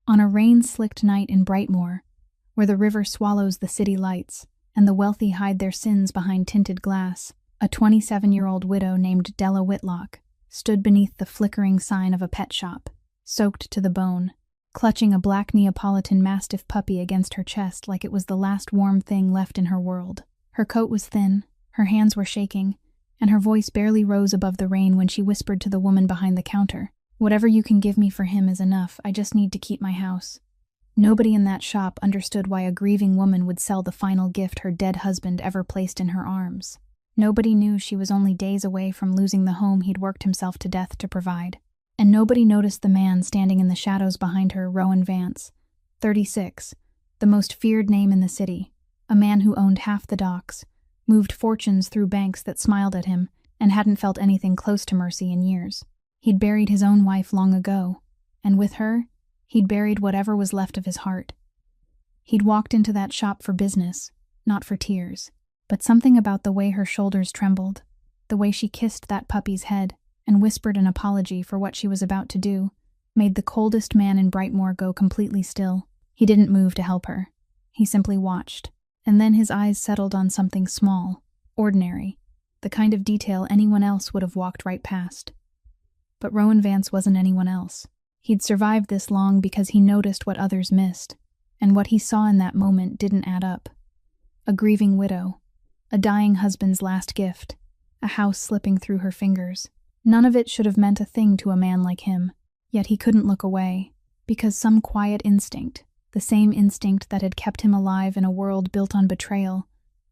On a rain-slicked night in Brightmoor, where the river swallows the city lights and the wealthy hide their sins behind tinted glass, a 27-year-old widow named Della Whitlock stood beneath the flickering sign of a pet shop, soaked to the bone, clutching a black Neapolitan Mastiff puppy against her chest like it was the last warm thing left in her world. Her coat was thin, her hands were shaking, and her voice barely rose above the rain when she whispered to the woman behind the counter, "Whatever you can give me for him is enough. I just need to keep my house." Nobody in that shop understood why a grieving woman would sell the final gift her dead husband ever placed in her arms. Nobody knew she was only days away from losing the home he'd worked himself to death to provide. And nobody noticed the man standing in the shadows behind her, Rowan Vance, 36, the most feared name in the city, a man who owned half the docks, moved fortunes through banks that smiled at him, and hadn't felt anything close to mercy in years. He'd buried his own wife long ago, and with her, he'd buried whatever was left of his heart. He'd walked into that shop for business, not for tears, but something about the way her shoulders trembled, the way she kissed that puppy's head and whispered an apology for what she was about to do, made the coldest man in Brightmoor go completely still. He didn't move to help her. He simply watched, and then his eyes settled on something small, ordinary, the kind of detail anyone else would have walked right past. But Rowan Vance wasn't anyone else. He'd survived this long because he noticed what others missed, and what he saw in that moment didn't add up. A grieving widow, a dying husband's last gift, a house slipping through her fingers. None of it should have meant a thing to a man like him, yet he couldn't look away, because some quiet instinct, the same instinct that had kept him alive in a world built on betrayal,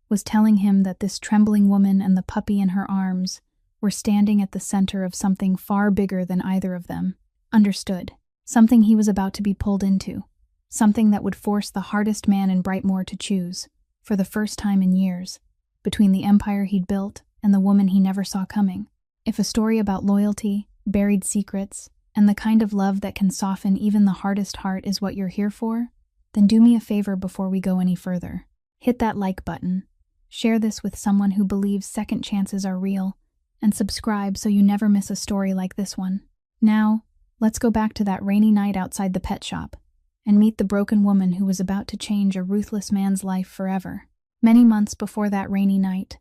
was telling him that this trembling woman and the puppy in her arms were standing at the center of something far bigger than either of them. Understood. Something he was about to be pulled into. Something that would force the hardest man in Brightmoor to choose, for the first time in years, between the empire he'd built and the woman he never saw coming. If a story about loyalty, buried secrets, and the kind of love that can soften even the hardest heart is what you're here for, then do me a favor before we go any further. Hit that like button, share this with someone who believes second chances are real, and subscribe so you never miss a story like this one. Now, let's go back to that rainy night outside the pet shop, and meet the broken woman who was about to change a ruthless man's life forever. Many months before that rainy night,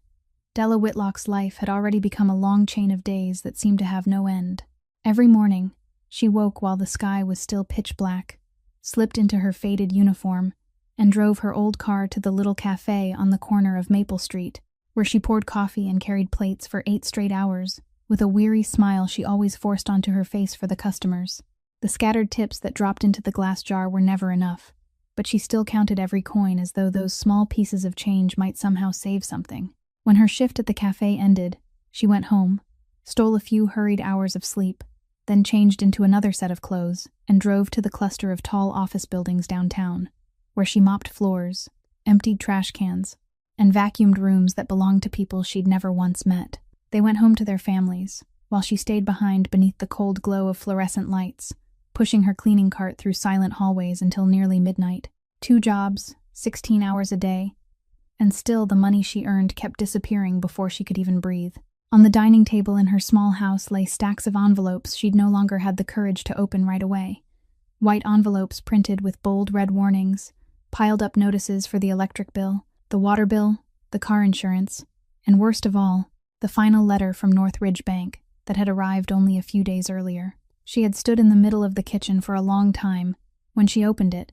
Della Whitlock's life had already become a long chain of days that seemed to have no end. Every morning, she woke while the sky was still pitch black, slipped into her faded uniform, and drove her old car to the little cafe on the corner of Maple Street, where she poured coffee and carried plates for 8 straight hours, with a weary smile she always forced onto her face for the customers. The scattered tips that dropped into the glass jar were never enough, but she still counted every coin as though those small pieces of change might somehow save something. When her shift at the cafe ended, she went home, stole a few hurried hours of sleep, then changed into another set of clothes and drove to the cluster of tall office buildings downtown, where she mopped floors, emptied trash cans, and vacuumed rooms that belonged to people she'd never once met. They went home to their families, while she stayed behind beneath the cold glow of fluorescent lights, pushing her cleaning cart through silent hallways until nearly midnight. 2 jobs, 16 hours a day, and still the money she earned kept disappearing before she could even breathe. On the dining table in her small house lay stacks of envelopes she'd no longer had the courage to open right away. White envelopes printed with bold red warnings, piled up notices for the electric bill, the water bill, the car insurance, and worst of all, the final letter from Northridge Bank that had arrived only a few days earlier. She had stood in the middle of the kitchen for a long time when she opened it,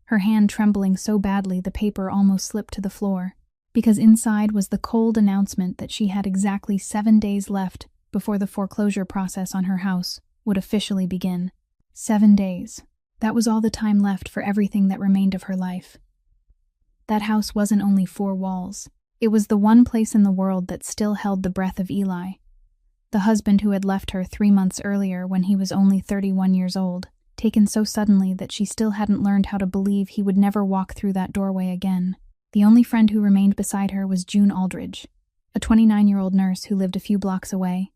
her hand trembling so badly the paper almost slipped to the floor, because inside was the cold announcement that she had exactly 7 days left before the foreclosure process on her house would officially begin. 7 days. That was all the time left for everything that remained of her life. That house wasn't only 4 walls. It was the one place in the world that still held the breath of Eli, the husband who had left her 3 months earlier when he was only 31 years old, taken so suddenly that she still hadn't learned how to believe he would never walk through that doorway again. The only friend who remained beside her was June Aldridge, a 29-year-old nurse who lived a few blocks away,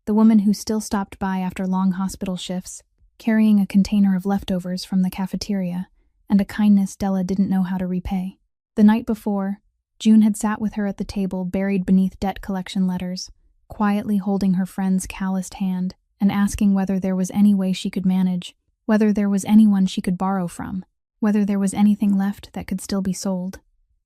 the woman who still stopped by after long hospital shifts, carrying a container of leftovers from the cafeteria, and a kindness Della didn't know how to repay. The night before, June had sat with her at the table buried beneath debt collection letters, quietly holding her friend's calloused hand and asking whether there was any way she could manage, whether there was anyone she could borrow from, whether there was anything left that could still be sold.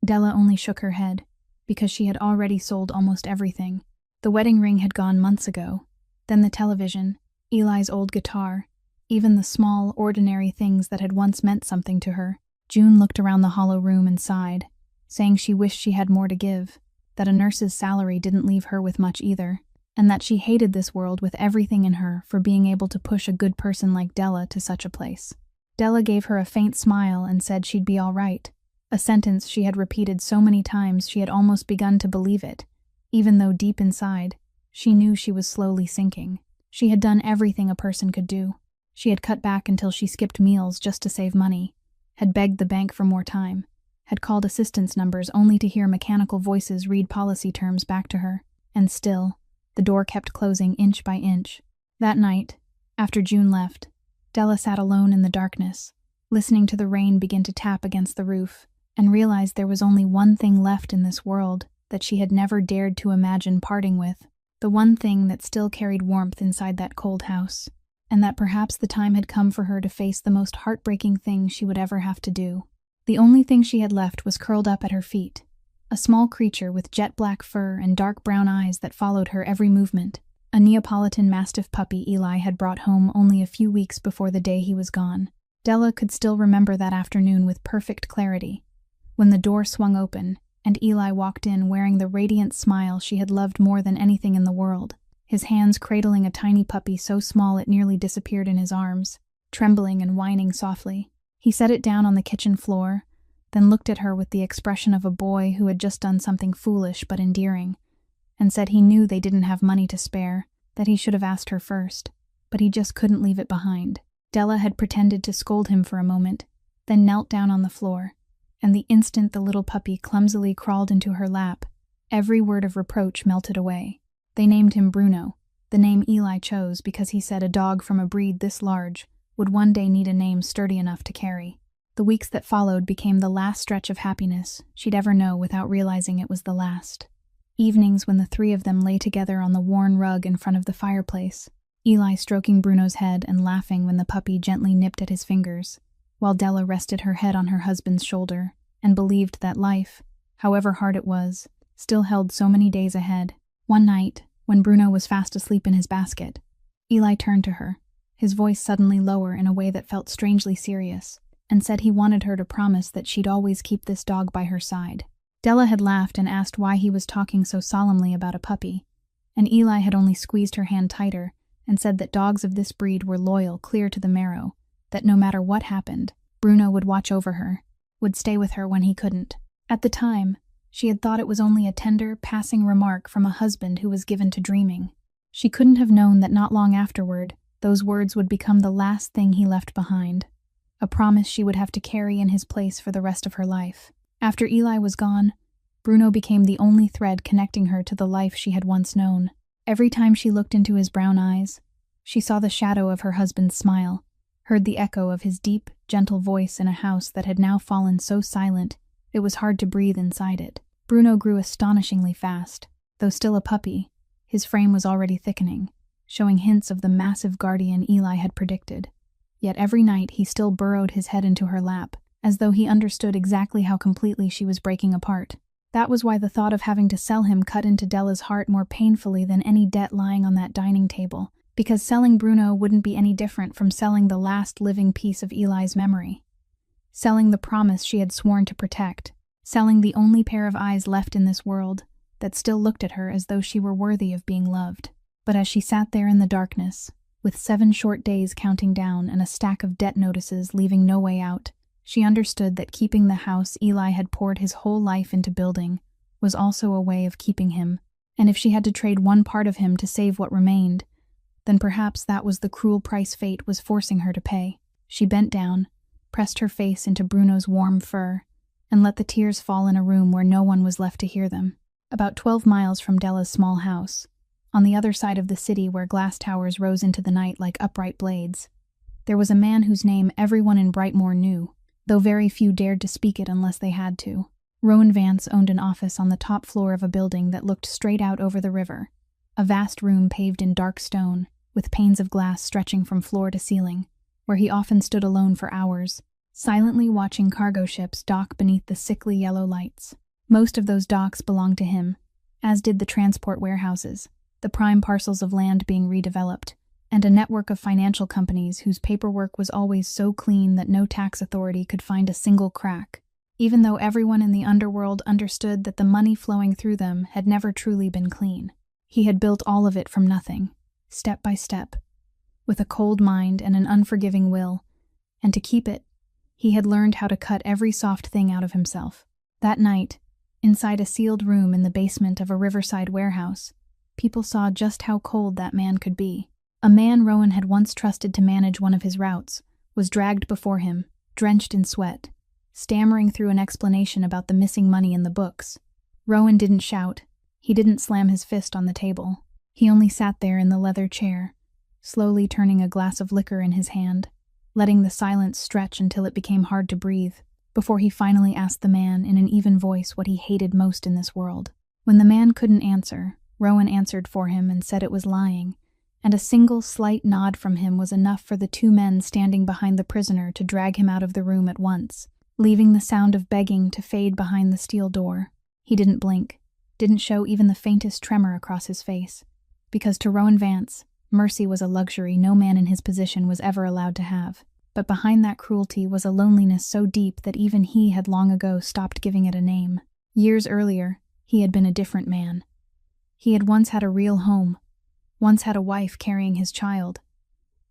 Della only shook her head, because she had already sold almost everything. The wedding ring had gone months ago, then the television, Eli's old guitar, even the small, ordinary things that had once meant something to her. June looked around the hollow room and sighed, saying she wished she had more to give, that a nurse's salary didn't leave her with much either, and that she hated this world with everything in her for being able to push a good person like Della to such a place. Della gave her a faint smile and said she'd be all right, a sentence she had repeated so many times she had almost begun to believe it, even though deep inside, she knew she was slowly sinking. She had done everything a person could do. She had cut back until she skipped meals just to save money, had begged the bank for more time, had called assistance numbers only to hear mechanical voices read policy terms back to her, and still, the door kept closing inch by inch. That night, after June left, Della sat alone in the darkness, listening to the rain begin to tap against the roof, and realized there was only one thing left in this world that she had never dared to imagine parting with, the one thing that still carried warmth inside that cold house, and that perhaps the time had come for her to face the most heartbreaking thing she would ever have to do. The only thing she had left was curled up at her feet, a small creature with jet-black fur and dark brown eyes that followed her every movement, a Neapolitan Mastiff puppy Eli had brought home only a few weeks before the day he was gone. Della could still remember that afternoon with perfect clarity, when the door swung open and Eli walked in wearing the radiant smile she had loved more than anything in the world, his hands cradling a tiny puppy so small it nearly disappeared in his arms, trembling and whining softly. He set it down on the kitchen floor, then looked at her with the expression of a boy who had just done something foolish but endearing, and said he knew they didn't have money to spare, that he should have asked her first, but he just couldn't leave it behind. Della had pretended to scold him for a moment, then knelt down on the floor, and the instant the little puppy clumsily crawled into her lap, every word of reproach melted away. They named him Bruno, the name Eli chose because he said a dog from a breed this large would one day need a name sturdy enough to carry. The weeks that followed became the last stretch of happiness she'd ever know without realizing it was the last. Evenings when the three of them lay together on the worn rug in front of the fireplace, Eli stroking Bruno's head and laughing when the puppy gently nipped at his fingers, while Della rested her head on her husband's shoulder and believed that life, however hard it was, still held so many days ahead. One night, when Bruno was fast asleep in his basket, Eli turned to her, his voice suddenly lower in a way that felt strangely serious, and said he wanted her to promise that she'd always keep this dog by her side. Della had laughed and asked why he was talking so solemnly about a puppy, and Eli had only squeezed her hand tighter and said that dogs of this breed were loyal clear to the marrow, that no matter what happened, Bruno would watch over her, would stay with her when he couldn't. At the time, she had thought it was only a tender, passing remark from a husband who was given to dreaming. She couldn't have known that not long afterward, those words would become the last thing he left behind, a promise she would have to carry in his place for the rest of her life. After Eli was gone, Bruno became the only thread connecting her to the life she had once known. Every time she looked into his brown eyes, she saw the shadow of her husband's smile, heard the echo of his deep, gentle voice in a house that had now fallen so silent it was hard to breathe inside it. Bruno grew astonishingly fast. Though still a puppy, his frame was already thickening, showing hints of the massive guardian Eli had predicted. Yet every night he still burrowed his head into her lap, as though he understood exactly how completely she was breaking apart. That was why the thought of having to sell him cut into Della's heart more painfully than any debt lying on that dining table, because selling Bruno wouldn't be any different from selling the last living piece of Eli's memory. Selling the promise she had sworn to protect, selling the only pair of eyes left in this world that still looked at her as though she were worthy of being loved. But as she sat there in the darkness, with 7 short days counting down and a stack of debt notices leaving no way out, she understood that keeping the house Eli had poured his whole life into building was also a way of keeping him, and if she had to trade one part of him to save what remained, then perhaps that was the cruel price fate was forcing her to pay. She bent down, pressed her face into Bruno's warm fur, and let the tears fall in a room where no one was left to hear them. About 12 miles from Della's small house, on the other side of the city where glass towers rose into the night like upright blades, there was a man whose name everyone in Brightmoor knew, though very few dared to speak it unless they had to. Rowan Vance owned an office on the top floor of a building that looked straight out over the river, a vast room paved in dark stone, with panes of glass stretching from floor to ceiling, where he often stood alone for hours, silently watching cargo ships dock beneath the sickly yellow lights. Most of those docks belonged to him, as did the transport warehouses, the prime parcels of land being redeveloped, and a network of financial companies whose paperwork was always so clean that no tax authority could find a single crack, even though everyone in the underworld understood that the money flowing through them had never truly been clean. He had built all of it from nothing, step by step, with a cold mind and an unforgiving will, and to keep it, he had learned how to cut every soft thing out of himself. That night, inside a sealed room in the basement of a riverside warehouse, people saw just how cold that man could be. A man Rowan had once trusted to manage one of his routes was dragged before him, drenched in sweat, stammering through an explanation about the missing money in the books. Rowan didn't shout. He didn't slam his fist on the table. He only sat there in the leather chair, slowly turning a glass of liquor in his hand, letting the silence stretch until it became hard to breathe, before he finally asked the man in an even voice what he hated most in this world. When the man couldn't answer, Rowan answered for him and said it was lying, and a single slight nod from him was enough for the two men standing behind the prisoner to drag him out of the room at once, leaving the sound of begging to fade behind the steel door. He didn't blink, didn't show even the faintest tremor across his face, because to Rowan Vance, mercy was a luxury no man in his position was ever allowed to have. But behind that cruelty was a loneliness so deep that even he had long ago stopped giving it a name. Years earlier, he had been a different man. He had once had a real home, once had a wife carrying his child,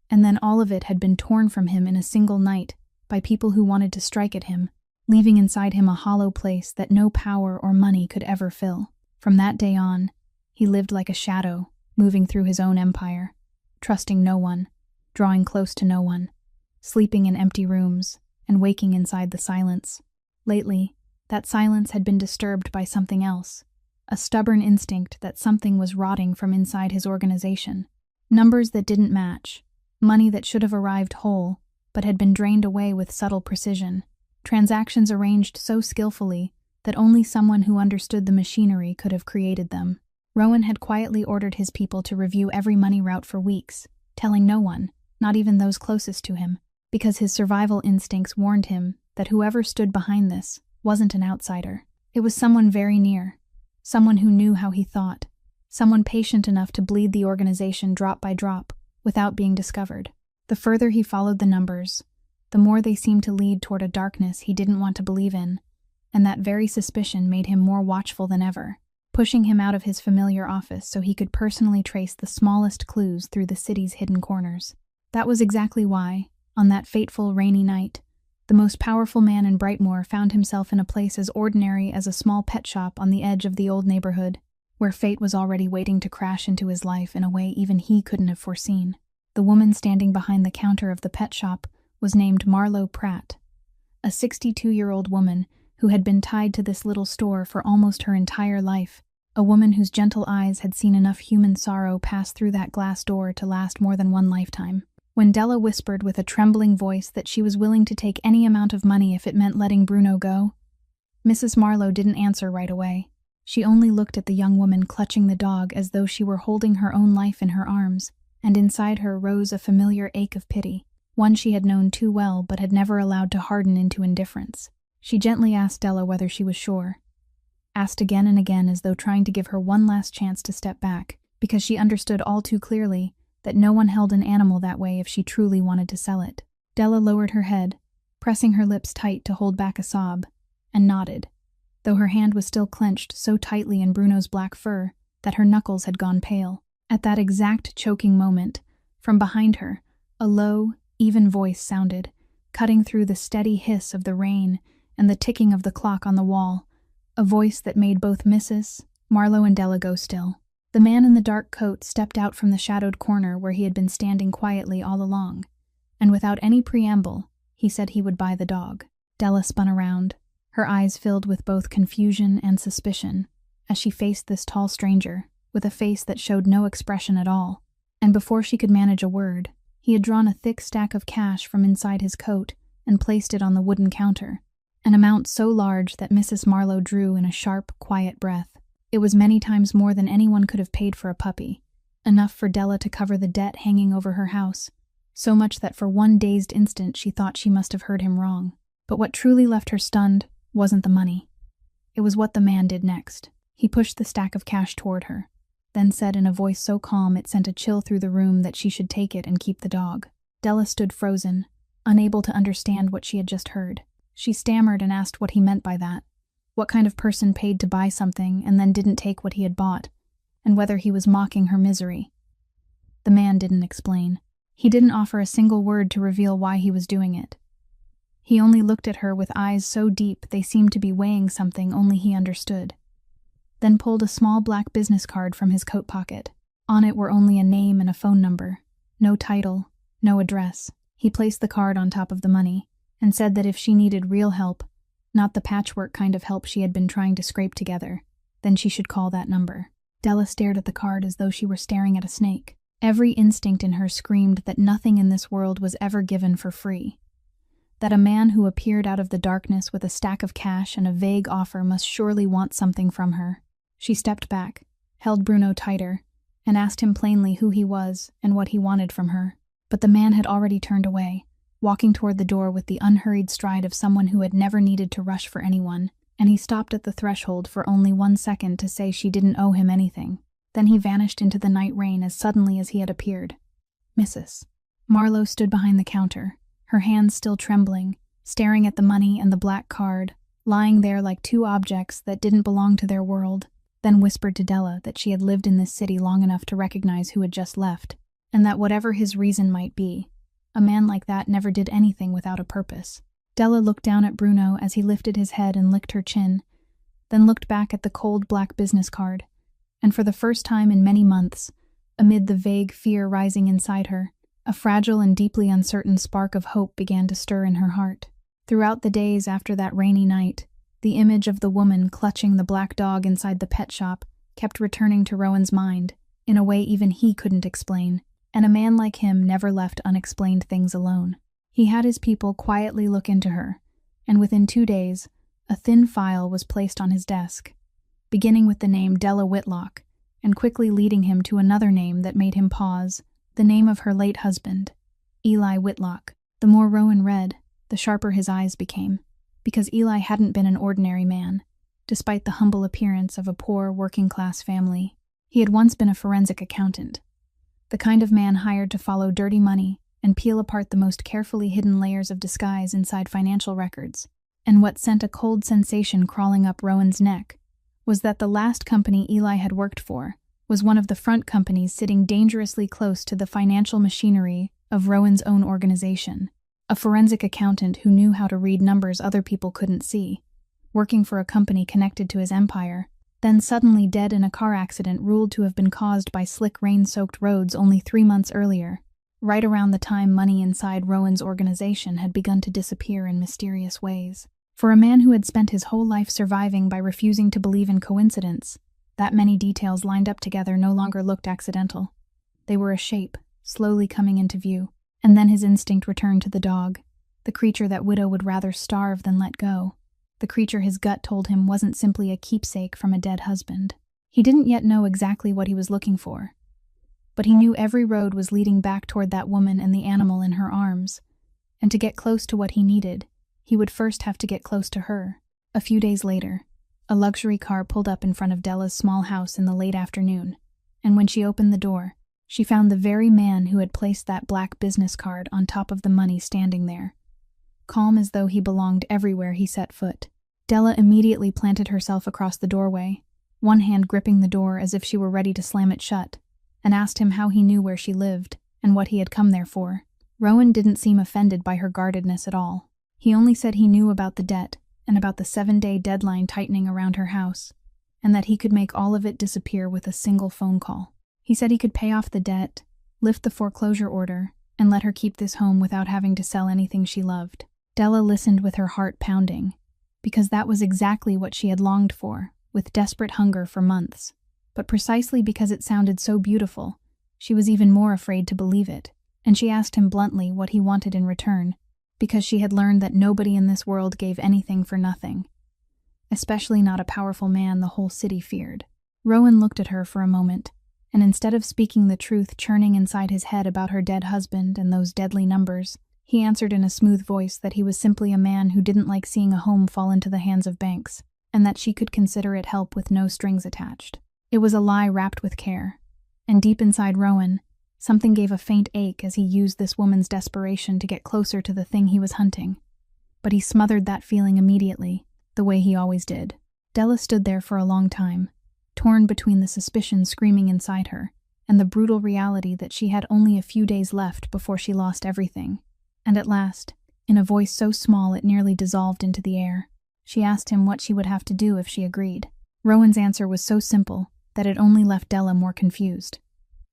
and then all of it had been torn from him in a single night by people who wanted to strike at him, leaving inside him a hollow place that no power or money could ever fill. From that day on, he lived like a shadow, moving through his own empire, trusting no one, drawing close to no one, sleeping in empty rooms and waking inside the silence. Lately, that silence had been disturbed by something else, a stubborn instinct that something was rotting from inside his organization. Numbers that didn't match, money that should have arrived whole, but had been drained away with subtle precision, transactions arranged so skillfully that only someone who understood the machinery could have created them. Rowan had quietly ordered his people to review every money route for weeks, telling no one, not even those closest to him, because his survival instincts warned him that whoever stood behind this wasn't an outsider. It was someone very near, someone who knew how he thought, someone patient enough to bleed the organization drop by drop without being discovered. The further he followed the numbers, the more they seemed to lead toward a darkness he didn't want to believe in, and that very suspicion made him more watchful than ever, pushing him out of his familiar office so he could personally trace the smallest clues through the city's hidden corners. That was exactly why, on that fateful, rainy night, the most powerful man in Brightmoor found himself in a place as ordinary as a small pet shop on the edge of the old neighborhood, where fate was already waiting to crash into his life in a way even he couldn't have foreseen. The woman standing behind the counter of the pet shop was named Marlowe Pratt, a 62-year-old woman who had been tied to this little store for almost her entire life, a woman whose gentle eyes had seen enough human sorrow pass through that glass door to last more than one lifetime. When Della whispered with a trembling voice that she was willing to take any amount of money if it meant letting Bruno go, Mrs. Marlowe didn't answer right away. She only looked at the young woman clutching the dog as though she were holding her own life in her arms, and inside her rose a familiar ache of pity, one she had known too well but had never allowed to harden into indifference. She gently asked Della whether she was sure, asked again and again as though trying to give her one last chance to step back, because she understood all too clearly that no one held an animal that way if she truly wanted to sell it. Della lowered her head, pressing her lips tight to hold back a sob, and nodded, though her hand was still clenched so tightly in Bruno's black fur that her knuckles had gone pale. At that exact choking moment, from behind her, a low, even voice sounded, cutting through the steady hiss of the rain and the ticking of the clock on the wall, a voice that made both Mrs. Marlowe and Della go still. The man in the dark coat stepped out from the shadowed corner where he had been standing quietly all along, and without any preamble, he said he would buy the dog. Della spun around, her eyes filled with both confusion and suspicion, as she faced this tall stranger, with a face that showed no expression at all, and before she could manage a word, he had drawn a thick stack of cash from inside his coat and placed it on the wooden counter, an amount so large that Mrs. Marlowe drew in a sharp, quiet breath. It was many times more than anyone could have paid for a puppy, enough for Della to cover the debt hanging over her house, so much that for one dazed instant she thought she must have heard him wrong. But what truly left her stunned wasn't the money. It was what the man did next. He pushed the stack of cash toward her, then said in a voice so calm it sent a chill through the room that she should take it and keep the dog. Della stood frozen, unable to understand what she had just heard. She stammered and asked what he meant by that. What kind of person paid to buy something and then didn't take what he had bought, and whether he was mocking her misery. The man didn't explain. He didn't offer a single word to reveal why he was doing it. He only looked at her with eyes so deep they seemed to be weighing something only he understood. Then pulled a small black business card from his coat pocket. On it were only a name and a phone number. No title, no address. He placed the card on top of the money and said that if she needed real help, not the patchwork kind of help she had been trying to scrape together, then she should call that number. Della stared at the card as though she were staring at a snake. Every instinct in her screamed that nothing in this world was ever given for free. That a man who appeared out of the darkness with a stack of cash and a vague offer must surely want something from her. She stepped back, held Bruno tighter, and asked him plainly who he was and what he wanted from her. But the man had already turned away, walking toward the door with the unhurried stride of someone who had never needed to rush for anyone, and he stopped at the threshold for only 1 second to say she didn't owe him anything. Then he vanished into the night rain as suddenly as he had appeared. Mrs. Marlowe stood behind the counter, her hands still trembling, staring at the money and the black card, lying there like two objects that didn't belong to their world, then whispered to Della that she had lived in this city long enough to recognize who had just left, and that whatever his reason might be, a man like that never did anything without a purpose. Della looked down at Bruno as he lifted his head and licked her chin, then looked back at the cold black business card, and for the first time in many months, amid the vague fear rising inside her, a fragile and deeply uncertain spark of hope began to stir in her heart. Throughout the days after that rainy night, the image of the woman clutching the black dog inside the pet shop kept returning to Rowan's mind, in a way even he couldn't explain, and a man like him never left unexplained things alone. He had his people quietly look into her, and within 2 days, a thin file was placed on his desk, beginning with the name Della Whitlock, and quickly leading him to another name that made him pause, the name of her late husband, Eli Whitlock. The more Rowan read, the sharper his eyes became, because Eli hadn't been an ordinary man, despite the humble appearance of a poor, working-class family. He had once been a forensic accountant, the kind of man hired to follow dirty money and peel apart the most carefully hidden layers of disguise inside financial records. And what sent a cold sensation crawling up Rowan's neck was that the last company Eli had worked for was one of the front companies sitting dangerously close to the financial machinery of Rowan's own organization. A forensic accountant who knew how to read numbers other people couldn't see, working for a company connected to his empire, then suddenly dead in a car accident ruled to have been caused by slick rain-soaked roads only 3 months earlier, right around the time money inside Rowan's organization had begun to disappear in mysterious ways. For a man who had spent his whole life surviving by refusing to believe in coincidence, that many details lined up together no longer looked accidental. They were a shape, slowly coming into view. And then his instinct returned to the dog, the creature that Widow would rather starve than let go, the creature his gut told him wasn't simply a keepsake from a dead husband. He didn't yet know exactly what he was looking for, but he knew every road was leading back toward that woman and the animal in her arms, and to get close to what he needed, he would first have to get close to her. A few days later, a luxury car pulled up in front of Della's small house in the late afternoon, and when she opened the door, she found the very man who had placed that black business card on top of the money standing there, calm as though he belonged everywhere he set foot. Della immediately planted herself across the doorway, one hand gripping the door as if she were ready to slam it shut, and asked him how he knew where she lived and what he had come there for. Rowan didn't seem offended by her guardedness at all. He only said he knew about the debt and about the 7-day deadline tightening around her house, and that he could make all of it disappear with a single phone call. He said he could pay off the debt, lift the foreclosure order, and let her keep this home without having to sell anything she loved. Della listened with her heart pounding, because that was exactly what she had longed for, with desperate hunger for months. But precisely because it sounded so beautiful, she was even more afraid to believe it, and she asked him bluntly what he wanted in return, because she had learned that nobody in this world gave anything for nothing, especially not a powerful man the whole city feared. Rowan looked at her for a moment, And instead of speaking the truth churning inside his head about her dead husband and those deadly numbers, he answered in a smooth voice that he was simply a man who didn't like seeing a home fall into the hands of banks, and that she could consider it help with no strings attached. It was a lie wrapped with care. And deep inside Rowan, something gave a faint ache as he used this woman's desperation to get closer to the thing he was hunting. But he smothered that feeling immediately, the way he always did. Della stood there for a long time, torn between the suspicion screaming inside her and the brutal reality that she had only a few days left before she lost everything. And at last, in a voice so small it nearly dissolved into the air, she asked him what she would have to do if she agreed. Rowan's answer was so simple that it only left Della more confused.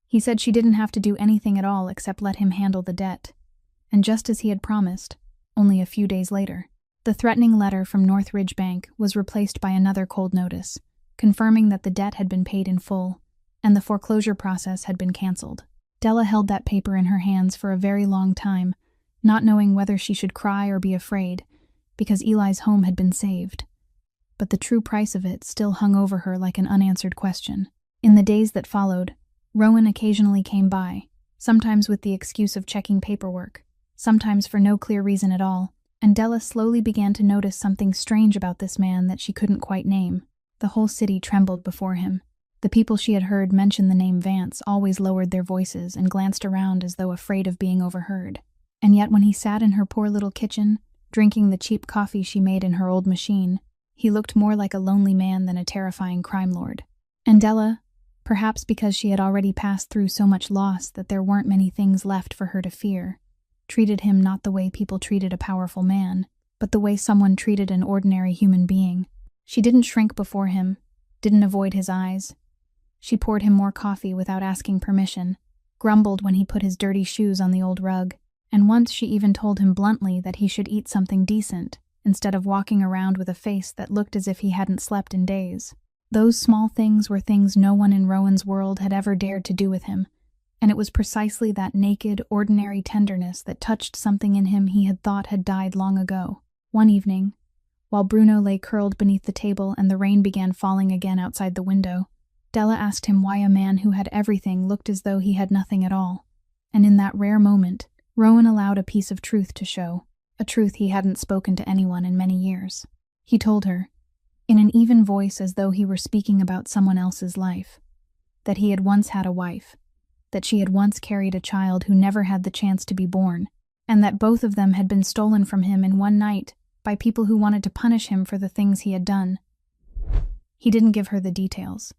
He said she didn't have to do anything at all except let him handle the debt. And just as he had promised, only a few days later, the threatening letter from Northridge Bank was replaced by another cold notice, confirming that the debt had been paid in full, and the foreclosure process had been canceled. Della held that paper in her hands for a very long time, not knowing whether she should cry or be afraid, because Eli's home had been saved. But the true price of it still hung over her like an unanswered question. In the days that followed, Rowan occasionally came by, sometimes with the excuse of checking paperwork, sometimes for no clear reason at all, and Della slowly began to notice something strange about this man that she couldn't quite name. The whole city trembled before him. The people she had heard mention the name Vance always lowered their voices and glanced around as though afraid of being overheard. And yet when he sat in her poor little kitchen, drinking the cheap coffee she made in her old machine, he looked more like a lonely man than a terrifying crime lord. And Della, perhaps because she had already passed through so much loss that there weren't many things left for her to fear, treated him not the way people treated a powerful man, but the way someone treated an ordinary human being. She didn't shrink before him, didn't avoid his eyes. She poured him more coffee without asking permission, grumbled when he put his dirty shoes on the old rug, and once she even told him bluntly that he should eat something decent instead of walking around with a face that looked as if he hadn't slept in days. Those small things were things no one in Rowan's world had ever dared to do with him, and it was precisely that naked, ordinary tenderness that touched something in him he had thought had died long ago. One evening, while Bruno lay curled beneath the table and the rain began falling again outside the window, Della asked him why a man who had everything looked as though he had nothing at all. And in that rare moment, Rowan allowed a piece of truth to show, a truth he hadn't spoken to anyone in many years. He told her, in an even voice as though he were speaking about someone else's life, that he had once had a wife, that she had once carried a child who never had the chance to be born, and that both of them had been stolen from him in one night by people who wanted to punish him for the things he had done. He didn't give her the details.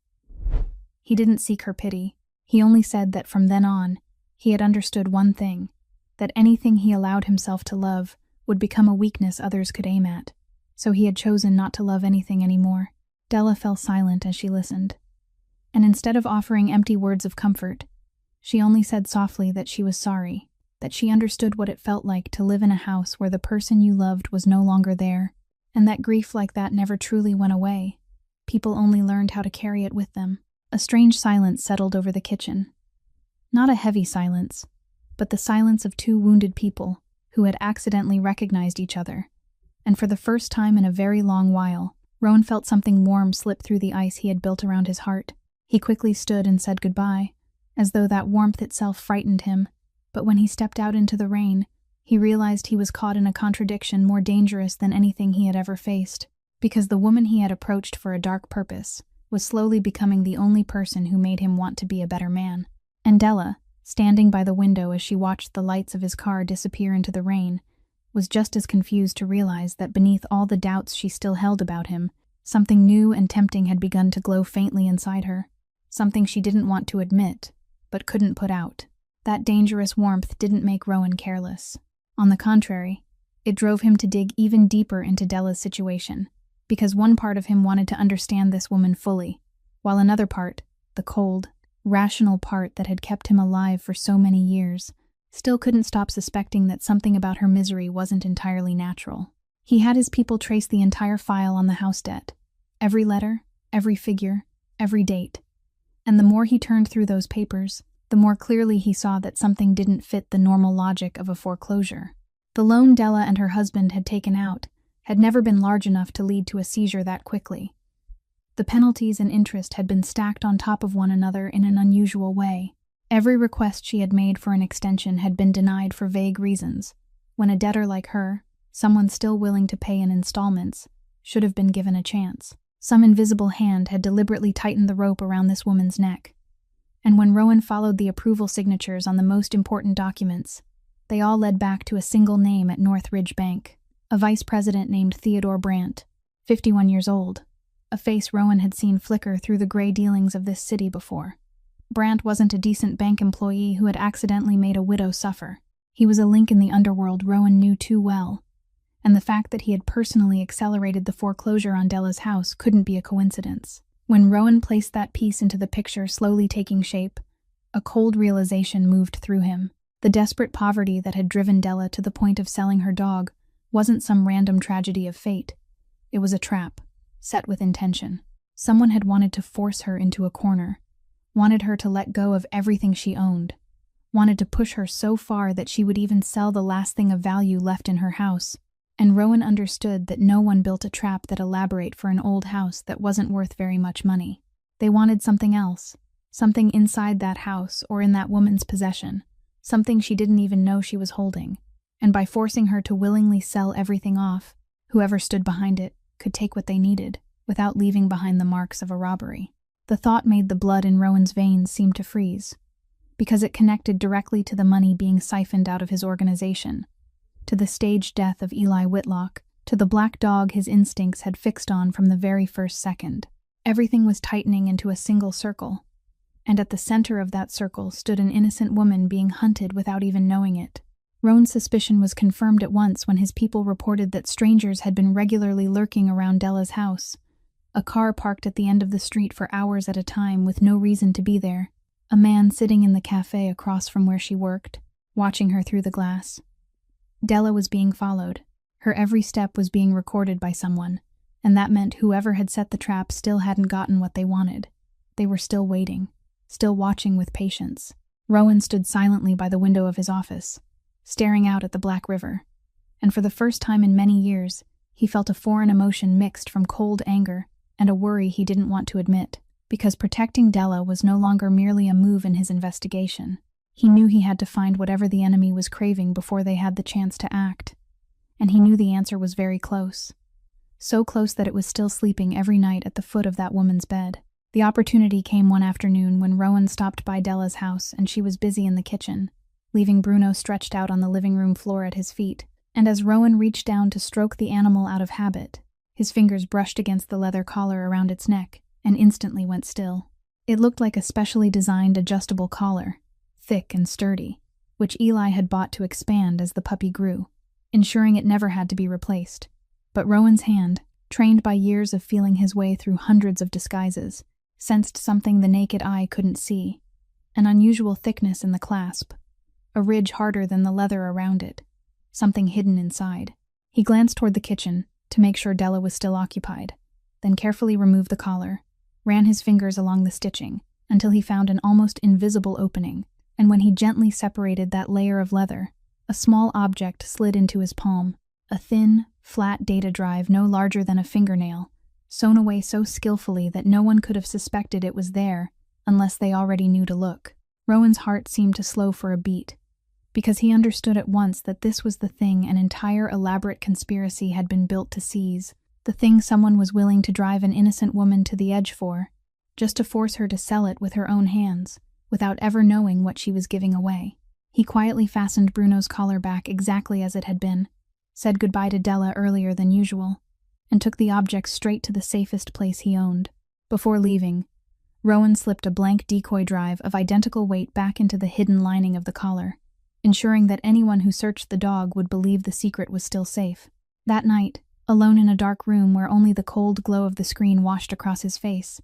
He didn't seek her pity. He only said that from then on, he had understood one thing, that anything he allowed himself to love would become a weakness others could aim at, so he had chosen not to love anything anymore. Della fell silent as she listened, and instead of offering empty words of comfort, she only said softly that she was sorry, that she understood what it felt like to live in a house where the person you loved was no longer there, and that grief like that never truly went away. People only learned how to carry it with them. A strange silence settled over the kitchen. Not a heavy silence, but the silence of two wounded people who had accidentally recognized each other. And for the first time in a very long while, Rowan felt something warm slip through the ice he had built around his heart. He quickly stood and said goodbye, as though that warmth itself frightened him. But when he stepped out into the rain, he realized he was caught in a contradiction more dangerous than anything he had ever faced, because the woman he had approached for a dark purpose was slowly becoming the only person who made him want to be a better man. And Della, standing by the window as she watched the lights of his car disappear into the rain, was just as confused to realize that beneath all the doubts she still held about him, something new and tempting had begun to glow faintly inside her, something she didn't want to admit, but couldn't put out. That dangerous warmth didn't make Rowan careless. On the contrary, it drove him to dig even deeper into Della's situation, because one part of him wanted to understand this woman fully, while another part, the cold, rational part that had kept him alive for so many years, still couldn't stop suspecting that something about her misery wasn't entirely natural. He had his people trace the entire file on the house debt, every letter, every figure, every date. And the more he turned through those papers, the more clearly he saw that something didn't fit the normal logic of a foreclosure. The loan Della and her husband had taken out had never been large enough to lead to a seizure that quickly. The penalties and interest had been stacked on top of one another in an unusual way. Every request she had made for an extension had been denied for vague reasons, when a debtor like her, someone still willing to pay in installments, should have been given a chance. Some invisible hand had deliberately tightened the rope around this woman's neck. And when Rowan followed the approval signatures on the most important documents, they all led back to a single name at Northridge Bank, a vice president named Theodore Brandt, 51 years old, a face Rowan had seen flicker through the gray dealings of this city before. Brandt wasn't a decent bank employee who had accidentally made a widow suffer. He was a link in the underworld Rowan knew too well, and the fact that he had personally accelerated the foreclosure on Della's house couldn't be a coincidence. When Rowan placed that piece into the picture slowly taking shape, a cold realization moved through him. The desperate poverty that had driven Della to the point of selling her dog wasn't some random tragedy of fate. It was a trap, set with intention. Someone had wanted to force her into a corner, wanted her to let go of everything she owned, wanted to push her so far that she would even sell the last thing of value left in her house. And Rowan understood that no one built a trap that elaborate for an old house that wasn't worth very much money. They wanted something else, something inside that house or in that woman's possession, something she didn't even know she was holding. And by forcing her to willingly sell everything off, whoever stood behind it could take what they needed without leaving behind the marks of a robbery. The thought made the blood in Rowan's veins seem to freeze, because it connected directly to the money being siphoned out of his organization, to the staged death of Eli Whitlock, to the black dog his instincts had fixed on from the very first second. Everything was tightening into a single circle, and at the center of that circle stood an innocent woman being hunted without even knowing it. Rowan's suspicion was confirmed at once when his people reported that strangers had been regularly lurking around Della's house. A car parked at the end of the street for hours at a time with no reason to be there. A man sitting in the cafe across from where she worked, watching her through the glass. Della was being followed. Her every step was being recorded by someone, and that meant whoever had set the trap still hadn't gotten what they wanted. They were still waiting, still watching with patience. Rowan stood silently by the window of his office, staring out at the Black River, and for the first time in many years, he felt a foreign emotion mixed from cold anger and a worry he didn't want to admit, because protecting Della was no longer merely a move in his investigation. He knew he had to find whatever the enemy was craving before they had the chance to act, and he knew the answer was very close. So close that it was still sleeping every night at the foot of that woman's bed. The opportunity came one afternoon when Rowan stopped by Della's house and she was busy in the kitchen, leaving Bruno stretched out on the living room floor at his feet. And as Rowan reached down to stroke the animal out of habit, his fingers brushed against the leather collar around its neck and instantly went still. It looked like a specially designed adjustable collar, thick and sturdy, which Eli had bought to expand as the puppy grew, ensuring it never had to be replaced. But Rowan's hand, trained by years of feeling his way through hundreds of disguises, sensed something the naked eye couldn't see, an unusual thickness in the clasp, a ridge harder than the leather around it, something hidden inside. He glanced toward the kitchen to make sure Della was still occupied, then carefully removed the collar, ran his fingers along the stitching until he found an almost invisible opening, and when he gently separated that layer of leather, a small object slid into his palm, a thin, flat data drive no larger than a fingernail, sewn away so skillfully that no one could have suspected it was there unless they already knew to look. Rowan's heart seemed to slow for a beat, because he understood at once that this was the thing an entire elaborate conspiracy had been built to seize, the thing someone was willing to drive an innocent woman to the edge for, just to force her to sell it with her own hands, without ever knowing what she was giving away. He quietly fastened Bruno's collar back exactly as it had been, said goodbye to Della earlier than usual, and took the object straight to the safest place he owned. Before leaving, Rowan slipped a blank decoy drive of identical weight back into the hidden lining of the collar, ensuring that anyone who searched the dog would believe the secret was still safe. That night, alone in a dark room where only the cold glow of the screen washed across his face,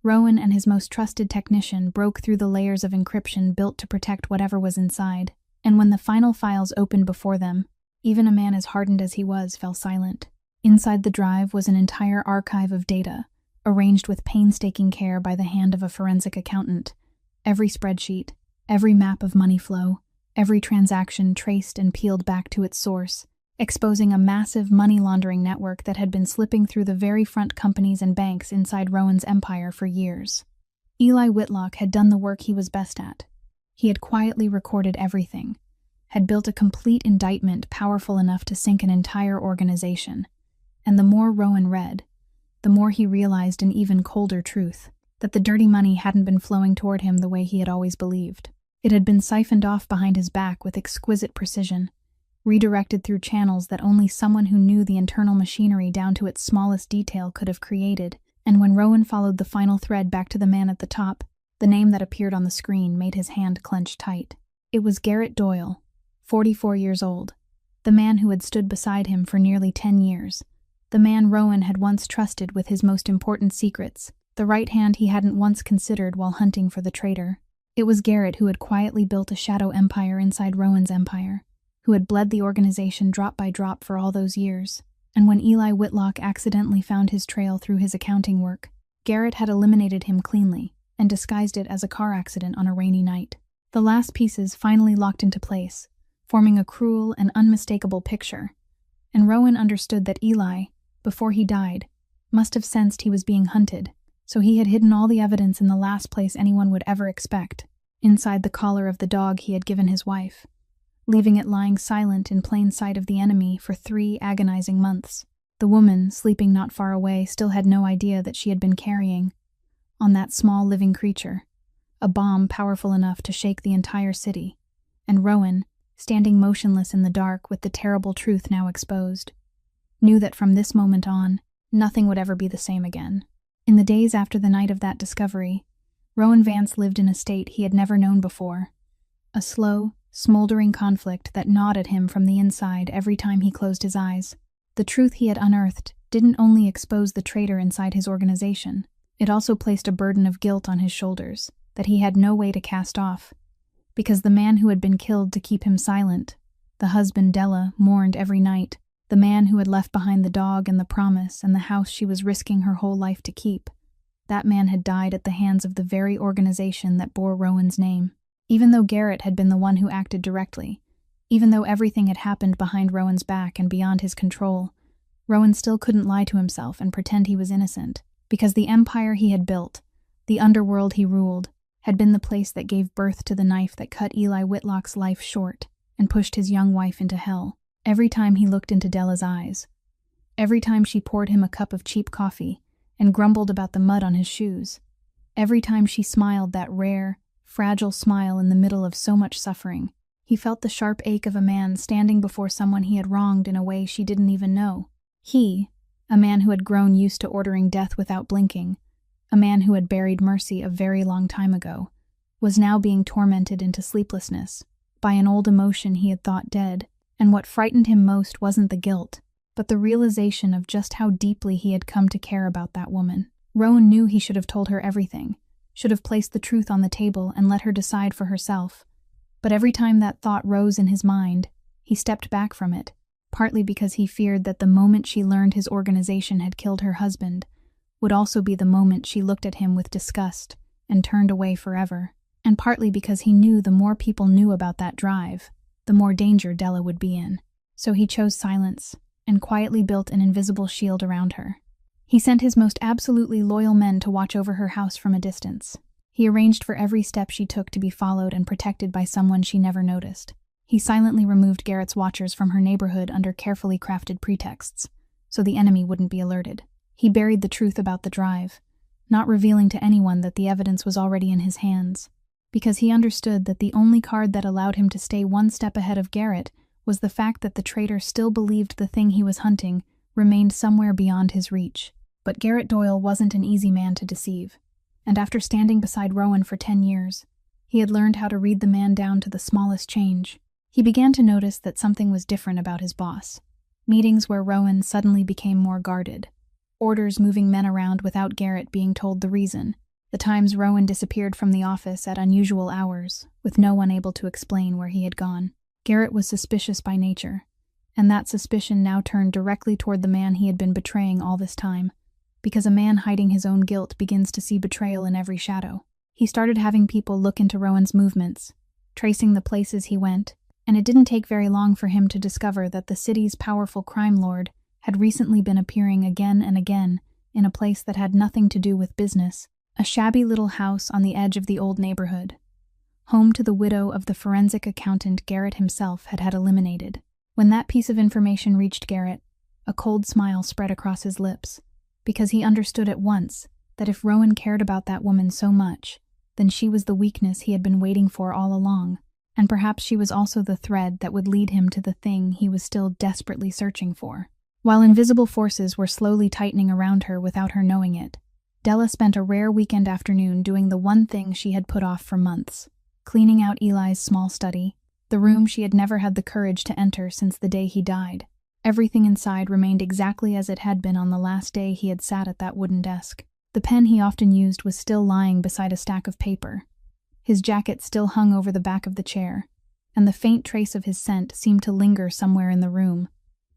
Rowan and his most trusted technician broke through the layers of encryption built to protect whatever was inside, and when the final files opened before them, even a man as hardened as he was fell silent. Inside the drive was an entire archive of data, arranged with painstaking care by the hand of a forensic accountant. Every spreadsheet, every map of money flow, every transaction traced and peeled back to its source, exposing a massive money laundering network that had been slipping through the very front companies and banks inside Rowan's empire for years. Eli Whitlock had done the work he was best at. He had quietly recorded everything, had built a complete indictment powerful enough to sink an entire organization. And the more Rowan read, the more he realized an even colder truth, that the dirty money hadn't been flowing toward him the way he had always believed. It had been siphoned off behind his back with exquisite precision, redirected through channels that only someone who knew the internal machinery down to its smallest detail could have created. And when Rowan followed the final thread back to the man at the top, the name that appeared on the screen made his hand clench tight. It was Garrett Doyle, 44 years old, the man who had stood beside him for nearly 10 years, the man Rowan had once trusted with his most important secrets, the right hand he hadn't once considered while hunting for the traitor. It was Garrett who had quietly built a shadow empire inside Rowan's empire, who had bled the organization drop by drop for all those years. And when Eli Whitlock accidentally found his trail through his accounting work, Garrett had eliminated him cleanly and disguised it as a car accident on a rainy night. The last pieces finally locked into place, forming a cruel and unmistakable picture. And Rowan understood that Eli, before he died, must have sensed he was being hunted, so he had hidden all the evidence in the last place anyone would ever expect, inside the collar of the dog he had given his wife, leaving it lying silent in plain sight of the enemy for 3 agonizing months. The woman, sleeping not far away, still had no idea that she had been carrying, on that small living creature, a bomb powerful enough to shake the entire city. And Rowan, standing motionless in the dark with the terrible truth now exposed, knew that from this moment on, nothing would ever be the same again. In the days after the night of that discovery, Rowan Vance lived in a state he had never known before, a slow, smoldering conflict that gnawed at him from the inside every time he closed his eyes. The truth he had unearthed didn't only expose the traitor inside his organization, it also placed a burden of guilt on his shoulders that he had no way to cast off, because the man who had been killed to keep him silent, the husband Della mourned every night, the man who had left behind the dog and the promise and the house she was risking her whole life to keep, that man had died at the hands of the very organization that bore Rowan's name. Even though Garrett had been the one who acted directly, even though everything had happened behind Rowan's back and beyond his control, Rowan still couldn't lie to himself and pretend he was innocent, because the empire he had built, the underworld he ruled, had been the place that gave birth to the knife that cut Eli Whitlock's life short and pushed his young wife into hell. Every time he looked into Della's eyes, every time she poured him a cup of cheap coffee and grumbled about the mud on his shoes, every time she smiled that rare, fragile smile in the middle of so much suffering, he felt the sharp ache of a man standing before someone he had wronged in a way she didn't even know. He, a man who had grown used to ordering death without blinking, a man who had buried mercy a very long time ago, was now being tormented into sleeplessness by an old emotion he had thought dead. And what frightened him most wasn't the guilt, but the realization of just how deeply he had come to care about that woman. Rowan knew he should have told her everything, should have placed the truth on the table and let her decide for herself. But every time that thought rose in his mind, he stepped back from it, partly because he feared that the moment she learned his organization had killed her husband would also be the moment she looked at him with disgust and turned away forever, and partly because he knew the more people knew about that drive, the more danger Della would be in. So he chose silence and quietly built an invisible shield around her. He sent his most absolutely loyal men to watch over her house from a distance. He arranged for every step she took to be followed and protected by someone she never noticed. He silently removed Garrett's watchers from her neighborhood under carefully crafted pretexts, so the enemy wouldn't be alerted. He buried the truth about the drive, not revealing to anyone that the evidence was already in his hands, because he understood that the only card that allowed him to stay one step ahead of Garrett was the fact that the traitor still believed the thing he was hunting remained somewhere beyond his reach. But Garrett Doyle wasn't an easy man to deceive, and after standing beside Rowan for 10 years, he had learned how to read the man down to the smallest change. He began to notice that something was different about his boss. Meetings where Rowan suddenly became more guarded, orders moving men around without Garrett being told the reason, the times Rowan disappeared from the office at unusual hours, with no one able to explain where he had gone. Garrett was suspicious by nature, and that suspicion now turned directly toward the man he had been betraying all this time, because a man hiding his own guilt begins to see betrayal in every shadow. He started having people look into Rowan's movements, tracing the places he went, And it didn't take very long for him to discover that the city's powerful crime lord had recently been appearing again and again in a place that had nothing to do with business, a shabby little house on the edge of the old neighborhood, home to the widow of the forensic accountant Garrett himself had eliminated. When that piece of information reached Garrett, a cold smile spread across his lips, because he understood at once that if Rowan cared about that woman so much, then she was the weakness he had been waiting for all along, and perhaps she was also the thread that would lead him to the thing he was still desperately searching for. While invisible forces were slowly tightening around her without her knowing it, Della spent a rare weekend afternoon doing the one thing she had put off for months, cleaning out Eli's small study, the room she had never had the courage to enter since the day he died. Everything inside remained exactly as it had been on the last day he had sat at that wooden desk. The pen he often used was still lying beside a stack of paper. His jacket still hung over the back of the chair, and the faint trace of his scent seemed to linger somewhere in the room,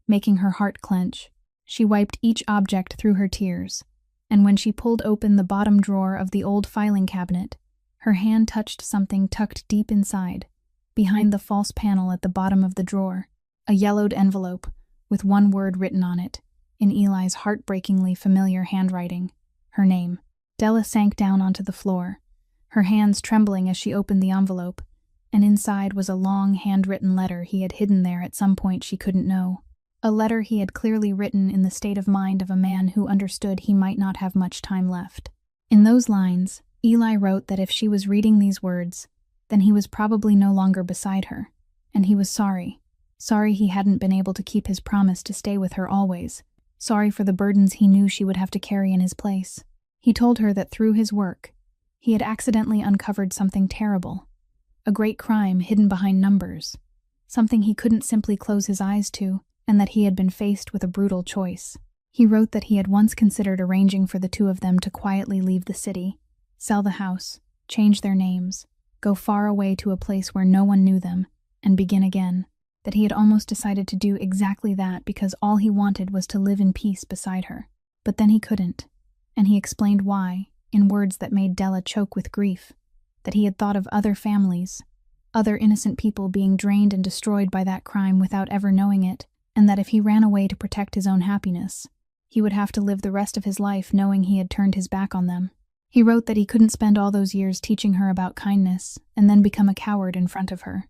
making her heart clench. She wiped each object through her tears, and when she pulled open the bottom drawer of the old filing cabinet, her hand touched something tucked deep inside, behind the false panel at the bottom of the drawer, a yellowed envelope with one word written on it, in Eli's heartbreakingly familiar handwriting, her name. Della sank down onto the floor, her hands trembling as she opened the envelope, and inside was a long handwritten letter he had hidden there at some point she couldn't know. A letter he had clearly written in the state of mind of a man who understood he might not have much time left. In those lines, Eli wrote that if she was reading these words, then he was probably no longer beside her, and he was sorry. Sorry he hadn't been able to keep his promise to stay with her always. Sorry for the burdens he knew she would have to carry in his place. He told her that through his work, he had accidentally uncovered something terrible, a great crime hidden behind numbers, something he couldn't simply close his eyes to, and that he had been faced with a brutal choice. He wrote that he had once considered arranging for the two of them to quietly leave the city, sell the house, change their names, go far away to a place where no one knew them, and begin again. That he had almost decided to do exactly that because all he wanted was to live in peace beside her. But then he couldn't, and he explained why, in words that made Della choke with grief, that he had thought of other families, other innocent people being drained and destroyed by that crime without ever knowing it, and that if he ran away to protect his own happiness, he would have to live the rest of his life knowing he had turned his back on them. He wrote that he couldn't spend all those years teaching her about kindness and then become a coward in front of her.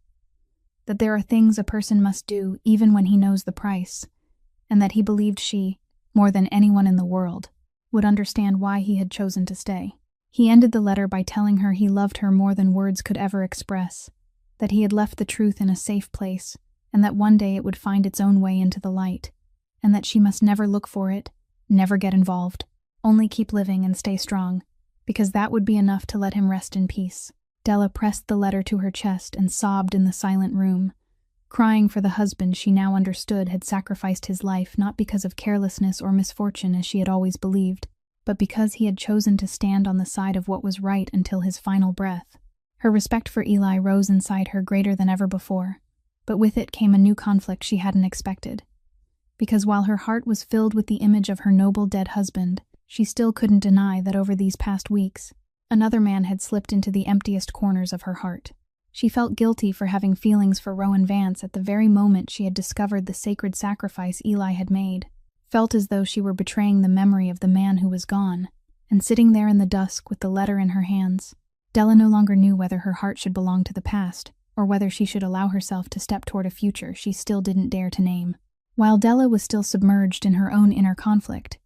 That there are things a person must do even when he knows the price, and that he believed she, more than anyone in the world, would understand why he had chosen to stay. He ended the letter by telling her he loved her more than words could ever express, that he had left the truth in a safe place, and that one day it would find its own way into the light, and that she must never look for it, never get involved, only keep living and stay strong, because that would be enough to let him rest in peace. Della pressed the letter to her chest and sobbed in the silent room, crying for the husband she now understood had sacrificed his life not because of carelessness or misfortune as she had always believed, but because he had chosen to stand on the side of what was right until his final breath. Her respect for Eli rose inside her greater than ever before, but with it came a new conflict she hadn't expected. Because while her heart was filled with the image of her noble dead husband, she still couldn't deny that over these past weeks, another man had slipped into the emptiest corners of her heart. She felt guilty for having feelings for Rowan Vance at the very moment she had discovered the sacred sacrifice Eli had made, felt as though she were betraying the memory of the man who was gone, and sitting there in the dusk with the letter in her hands, Della no longer knew whether her heart should belong to the past, or whether she should allow herself to step toward a future she still didn't dare to name. While Della was still submerged in her own inner conflict,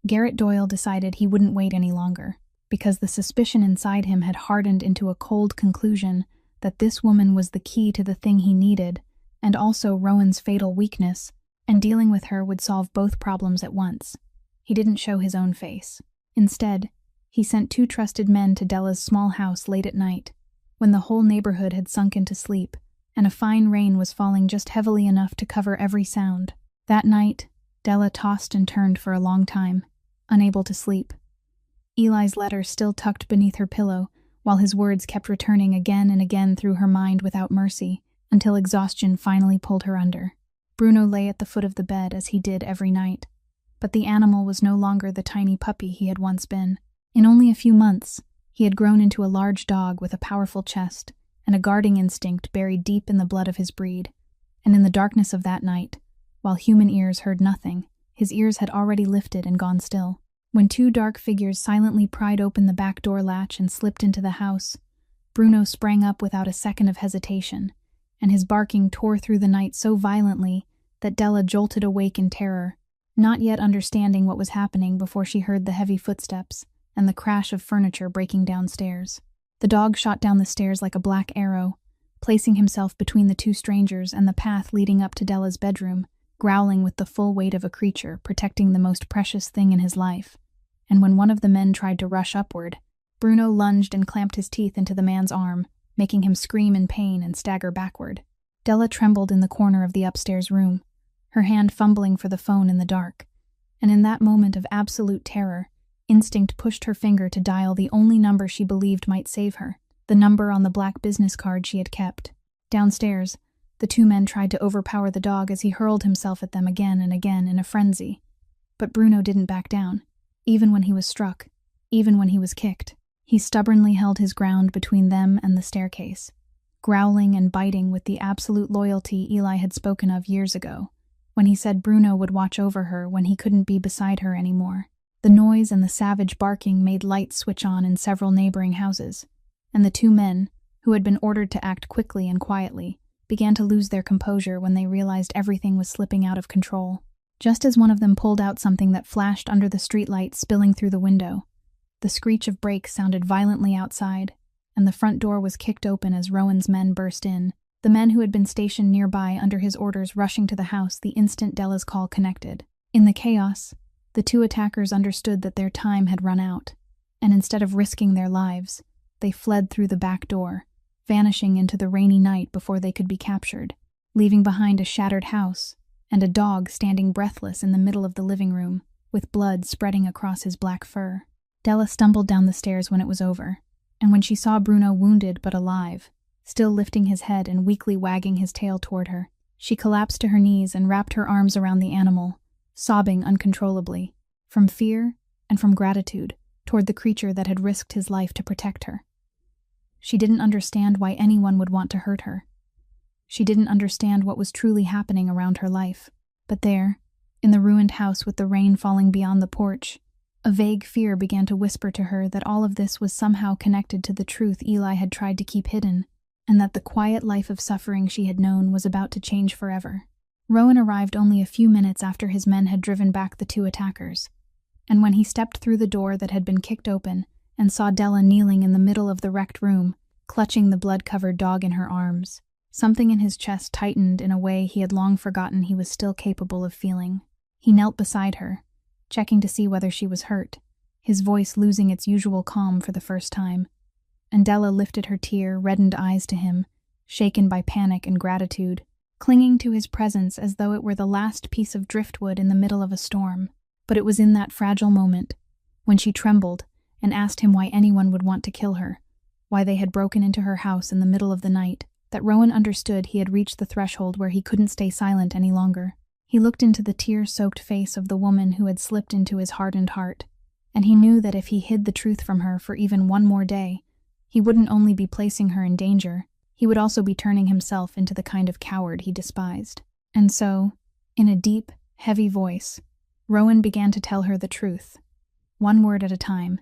Garrett Doyle decided he wouldn't wait any longer, because the suspicion inside him had hardened into a cold conclusion that this woman was the key to the thing he needed, and also Rowan's fatal weakness, and dealing with her would solve both problems at once. He didn't show his own face. Instead, he sent 2 trusted men to Della's small house late at night, when the whole neighborhood had sunk into sleep, and a fine rain was falling just heavily enough to cover every sound. That night, Della tossed and turned for a long time, unable to sleep. Eli's letter still tucked beneath her pillow, while his words kept returning again and again through her mind without mercy, until exhaustion finally pulled her under. Bruno lay at the foot of the bed as he did every night, but the animal was no longer the tiny puppy he had once been. In only a few months, he had grown into a large dog with a powerful chest, and a guarding instinct buried deep in the blood of his breed. And in the darkness of that night, while human ears heard nothing, his ears had already lifted and gone still. When two dark figures silently pried open the back door latch and slipped into the house, Bruno sprang up without a second of hesitation, and his barking tore through the night so violently that Della jolted awake in terror, not yet understanding what was happening before she heard the heavy footsteps and the crash of furniture breaking downstairs. The dog shot down the stairs like a black arrow, placing himself between the two strangers and the path leading up to Della's bedroom, growling with the full weight of a creature protecting the most precious thing in his life. And when one of the men tried to rush upward, Bruno lunged and clamped his teeth into the man's arm, making him scream in pain and stagger backward. Della trembled in the corner of the upstairs room, her hand fumbling for the phone in the dark, and in that moment of absolute terror, instinct pushed her finger to dial the only number she believed might save her, the number on the black business card she had kept. Downstairs, the two men tried to overpower the dog as he hurled himself at them again and again in a frenzy. But Bruno didn't back down, even when he was struck, even when he was kicked. He stubbornly held his ground between them and the staircase, growling and biting with the absolute loyalty Eli had spoken of years ago, when he said Bruno would watch over her when he couldn't be beside her anymore. The noise and the savage barking made lights switch on in several neighboring houses, and the two men, who had been ordered to act quickly and quietly, began to lose their composure when they realized everything was slipping out of control. Just as one of them pulled out something that flashed under the streetlight spilling through the window, the screech of brakes sounded violently outside, and the front door was kicked open as Rowan's men burst in, the men who had been stationed nearby under his orders rushing to the house the instant Della's call connected. In the chaos, the two attackers understood that their time had run out, and instead of risking their lives, they fled through the back door, vanishing into the rainy night before they could be captured, leaving behind a shattered house and a dog standing breathless in the middle of the living room, with blood spreading across his black fur. Della stumbled down the stairs when it was over, and when she saw Bruno wounded but alive, still lifting his head and weakly wagging his tail toward her, she collapsed to her knees and wrapped her arms around the animal, sobbing uncontrollably, from fear and from gratitude toward the creature that had risked his life to protect her. She didn't understand why anyone would want to hurt her. She didn't understand what was truly happening around her life. But there, in the ruined house with the rain falling beyond the porch, a vague fear began to whisper to her that all of this was somehow connected to the truth Eli had tried to keep hidden, and that the quiet life of suffering she had known was about to change forever. Rowan arrived only a few minutes after his men had driven back the two attackers, and when he stepped through the door that had been kicked open and saw Della kneeling in the middle of the wrecked room, clutching the blood-covered dog in her arms, something in his chest tightened in a way he had long forgotten he was still capable of feeling. He knelt beside her, checking to see whether she was hurt, his voice losing its usual calm for the first time. And Della lifted her tear-reddened eyes to him, shaken by panic and gratitude, clinging to his presence as though it were the last piece of driftwood in the middle of a storm. But it was in that fragile moment, when she trembled and asked him why anyone would want to kill her, why they had broken into her house in the middle of the night, that Rowan understood he had reached the threshold where he couldn't stay silent any longer. He looked into the tear-soaked face of the woman who had slipped into his hardened heart, and he knew that if he hid the truth from her for even one more day, he wouldn't only be placing her in danger, he would also be turning himself into the kind of coward he despised. And so, in a deep, heavy voice, Rowan began to tell her the truth, one word at a time,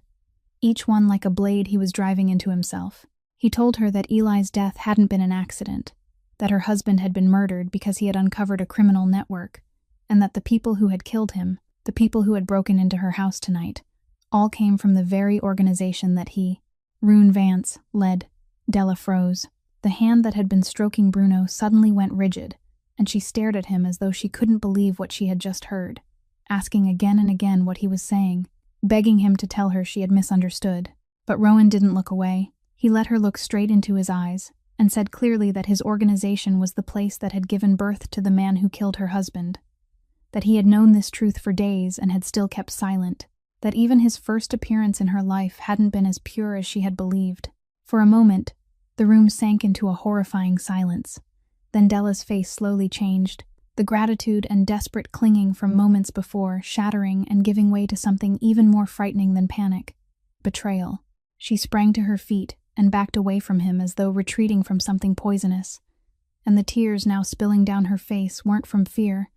each one like a blade he was driving into himself. He told her that Eli's death hadn't been an accident, that her husband had been murdered because he had uncovered a criminal network, and that the people who had killed him, the people who had broken into her house tonight, all came from the very organization that he, Rune Vance, led. Della froze. The hand that had been stroking Bruno suddenly went rigid, and she stared at him as though she couldn't believe what she had just heard, asking again and again what he was saying, begging him to tell her she had misunderstood. But Rowan didn't look away. He let her look straight into his eyes, and said clearly that his organization was the place that had given birth to the man who killed her husband, that he had known this truth for days and had still kept silent, that even his first appearance in her life hadn't been as pure as she had believed. For a moment, the room sank into a horrifying silence. Then Della's face slowly changed, the gratitude and desperate clinging from moments before shattering and giving way to something even more frightening than panic: betrayal. She sprang to her feet and backed away from him as though retreating from something poisonous. And the tears now spilling down her face weren't from fear,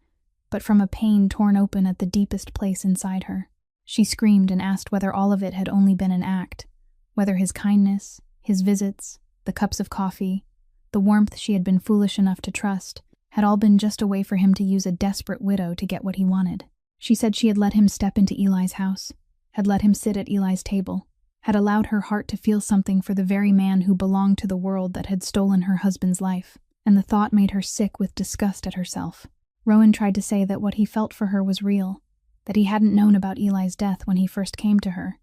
but from a pain torn open at the deepest place inside her. She screamed and asked whether all of it had only been an act, whether his kindness, his visits, the cups of coffee, the warmth she had been foolish enough to trust, had all been just a way for him to use a desperate widow to get what he wanted. She said she had let him step into Eli's house, had let him sit at Eli's table, had allowed her heart to feel something for the very man who belonged to the world that had stolen her husband's life, and the thought made her sick with disgust at herself. Rowan tried to say that what he felt for her was real, that he hadn't known about Eli's death when he first came to her.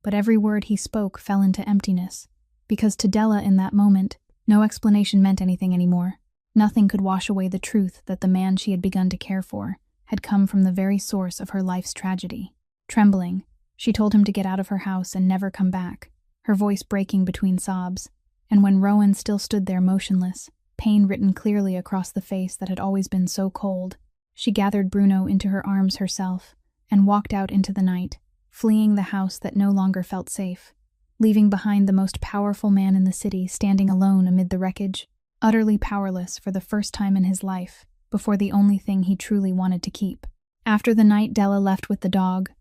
But every word he spoke fell into emptiness, because to Della in that moment, no explanation meant anything anymore. Nothing could wash away the truth that the man she had begun to care for had come from the very source of her life's tragedy. Trembling, she told him to get out of her house and never come back, her voice breaking between sobs, and when Rowan still stood there motionless, pain written clearly across the face that had always been so cold, she gathered Bruno into her arms herself and walked out into the night, fleeing the house that no longer felt safe, leaving behind the most powerful man in the city standing alone amid the wreckage, utterly powerless for the first time in his life, before the only thing he truly wanted to keep. After the night Della left with the dog,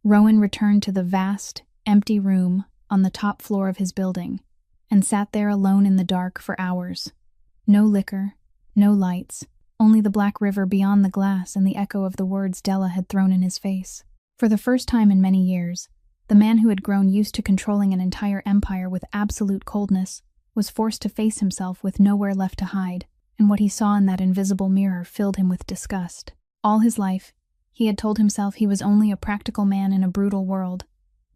Rowan returned to the vast, empty room on the top floor of his building and sat there alone in the dark for hours. No liquor, no lights, only the black river beyond the glass and the echo of the words Della had thrown in his face. For the first time in many years, the man who had grown used to controlling an entire empire with absolute coldness was forced to face himself with nowhere left to hide, and what he saw in that invisible mirror filled him with disgust. All his life, he had told himself he was only a practical man in a brutal world,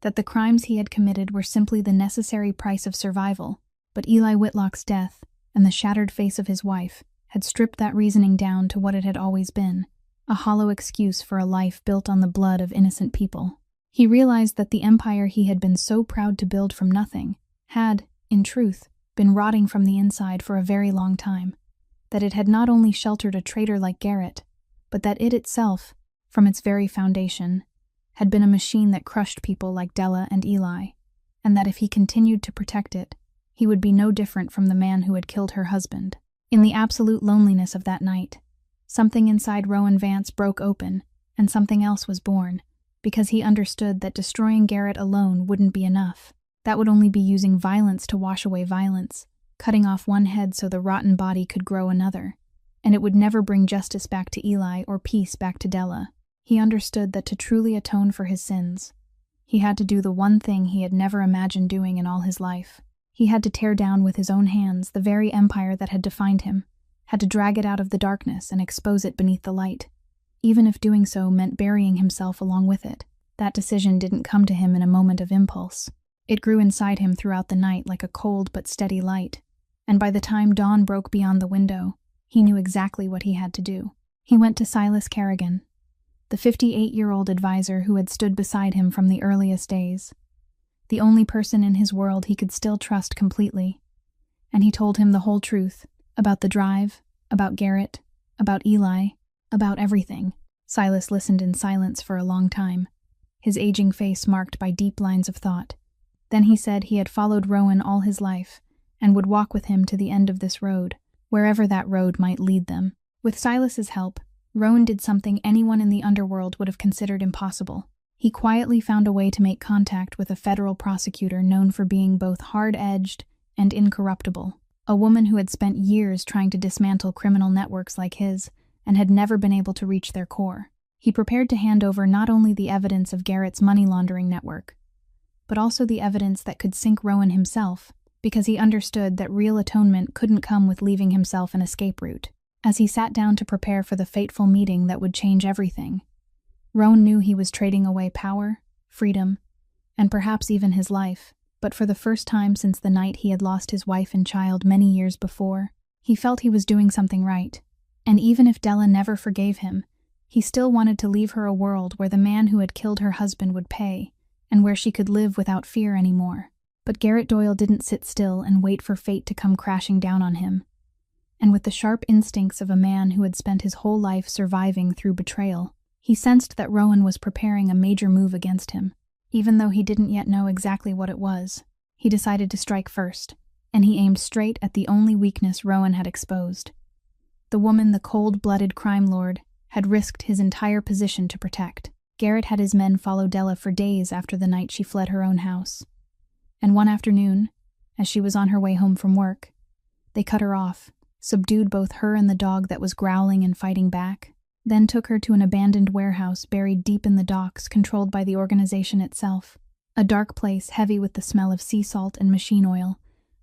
that the crimes he had committed were simply the necessary price of survival, but Eli Whitlock's death and the shattered face of his wife had stripped that reasoning down to what it had always been, a hollow excuse for a life built on the blood of innocent people. He realized that the empire he had been so proud to build from nothing had, in truth, been rotting from the inside for a very long time, that it had not only sheltered a traitor like Garrett, but that it itself, from its very foundation, had been a machine that crushed people like Della and Eli, and that if he continued to protect it, he would be no different from the man who had killed her husband. In the absolute loneliness of that night, something inside Rowan Vance broke open, and something else was born, because he understood that destroying Garrett alone wouldn't be enough. That would only be using violence to wash away violence, cutting off one head so the rotten body could grow another, and it would never bring justice back to Eli or peace back to Della. He understood that to truly atone for his sins, he had to do the one thing he had never imagined doing in all his life. He had to tear down with his own hands the very empire that had defined him, had to drag it out of the darkness and expose it beneath the light, even if doing so meant burying himself along with it. That decision didn't come to him in a moment of impulse. It grew inside him throughout the night like a cold but steady light, and by the time dawn broke beyond the window, he knew exactly what he had to do. He went to Silas Kerrigan, the 58-year-old advisor who had stood beside him from the earliest days, the only person in his world he could still trust completely, and he told him the whole truth about the drive, about Garrett, about Eli, about everything. Silas listened in silence for a long time, his aging face marked by deep lines of thought. Then he said he had followed Rowan all his life and would walk with him to the end of this road, wherever that road might lead them. With Silas's help, Rowan did something anyone in the underworld would have considered impossible. He quietly found a way to make contact with a federal prosecutor known for being both hard-edged and incorruptible, a woman who had spent years trying to dismantle criminal networks like his and had never been able to reach their core. He prepared to hand over not only the evidence of Garrett's money laundering network, but also the evidence that could sink Rowan himself, because he understood that real atonement couldn't come with leaving himself an escape route. As he sat down to prepare for the fateful meeting that would change everything, Rowan knew he was trading away power, freedom, and perhaps even his life, but for the first time since the night he had lost his wife and child many years before, he felt he was doing something right, and even if Della never forgave him, he still wanted to leave her a world where the man who had killed her husband would pay, and where she could live without fear anymore. But Garrett Doyle didn't sit still and wait for fate to come crashing down on him. And with the sharp instincts of a man who had spent his whole life surviving through betrayal, he sensed that Rowan was preparing a major move against him, even though he didn't yet know exactly what it was. He decided to strike first, and he aimed straight at the only weakness Rowan had exposed. The woman the cold-blooded crime lord had risked his entire position to protect. Garrett had his men follow Della for days after the night she fled her own house. And one afternoon, as she was on her way home from work, they cut her off, subdued both her and the dog that was growling and fighting back, then took her to an abandoned warehouse buried deep in the docks controlled by the organization itself, a dark place heavy with the smell of sea salt and machine oil,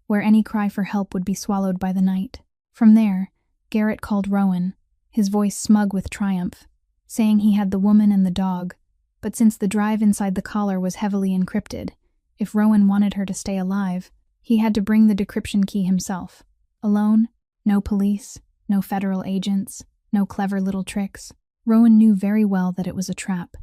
where any cry for help would be swallowed by the night. From there, Garrett called Rowan, his voice smug with triumph, saying he had the woman and the dog, but since the drive inside the collar was heavily encrypted, if Rowan wanted her to stay alive, he had to bring the decryption key himself. Alone, no police, no federal agents, no clever little tricks. Rowan knew very well that it was a trap,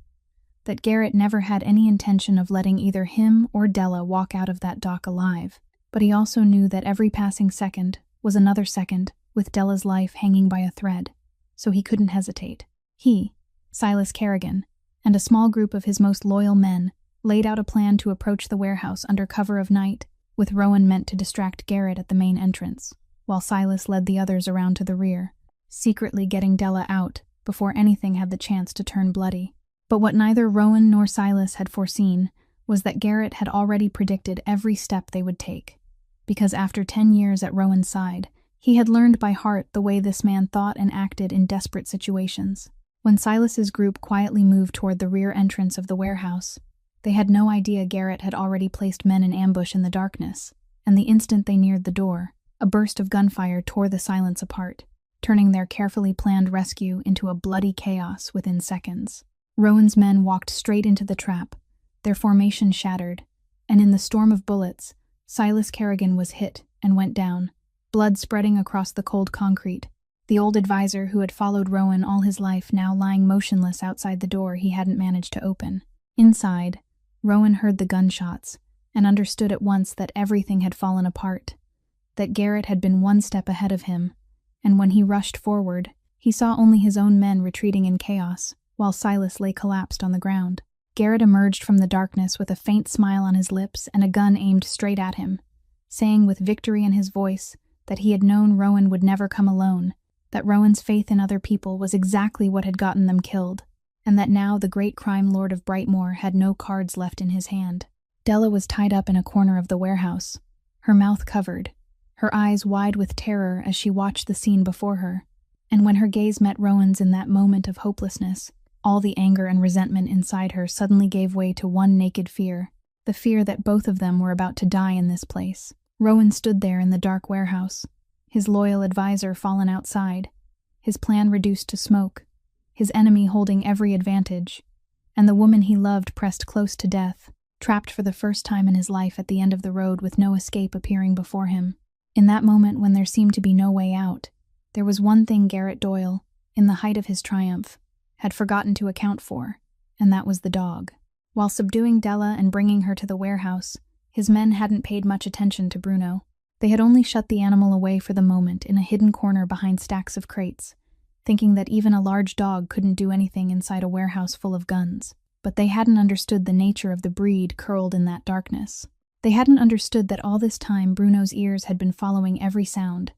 that Garrett never had any intention of letting either him or Della walk out of that dock alive, but he also knew that every passing second was another second with Della's life hanging by a thread, so he couldn't hesitate. He, Silas Kerrigan, and a small group of his most loyal men laid out a plan to approach the warehouse under cover of night, with Rowan meant to distract Garrett at the main entrance, while Silas led the others around to the rear, secretly getting Della out before anything had the chance to turn bloody. But what neither Rowan nor Silas had foreseen was that Garrett had already predicted every step they would take, because after 10 years at Rowan's side, he had learned by heart the way this man thought and acted in desperate situations. When Silas's group quietly moved toward the rear entrance of the warehouse, they had no idea Garrett had already placed men in ambush in the darkness, and the instant they neared the door, a burst of gunfire tore the silence apart, turning their carefully planned rescue into a bloody chaos within seconds. Rowan's men walked straight into the trap, their formation shattered, and in the storm of bullets, Silas Kerrigan was hit and went down, blood spreading across the cold concrete, the old advisor who had followed Rowan all his life now lying motionless outside the door he hadn't managed to open. Inside, Rowan heard the gunshots and understood at once that everything had fallen apart, that Garrett had been one step ahead of him, and when he rushed forward, he saw only his own men retreating in chaos, while Silas lay collapsed on the ground. Garrett emerged from the darkness with a faint smile on his lips and a gun aimed straight at him, saying with victory in his voice that he had known Rowan would never come alone, that Rowan's faith in other people was exactly what had gotten them killed, and that now the great crime lord of Brightmoor had no cards left in his hand. Della was tied up in a corner of the warehouse, her mouth covered, her eyes wide with terror as she watched the scene before her, and when her gaze met Rowan's in that moment of hopelessness, all the anger and resentment inside her suddenly gave way to one naked fear, the fear that both of them were about to die in this place. Rowan stood there in the dark warehouse, his loyal advisor fallen outside, his plan reduced to smoke, his enemy holding every advantage, and the woman he loved pressed close to death, trapped for the first time in his life at the end of the road with no escape appearing before him. In that moment when there seemed to be no way out, there was one thing Garrett Doyle, in the height of his triumph, had forgotten to account for, and that was the dog. While subduing Della and bringing her to the warehouse, his men hadn't paid much attention to Bruno. They had only shut the animal away for the moment in a hidden corner behind stacks of crates, thinking that even a large dog couldn't do anything inside a warehouse full of guns. But they hadn't understood the nature of the breed curled in that darkness. They hadn't understood that all this time Bruno's ears had been following every sound,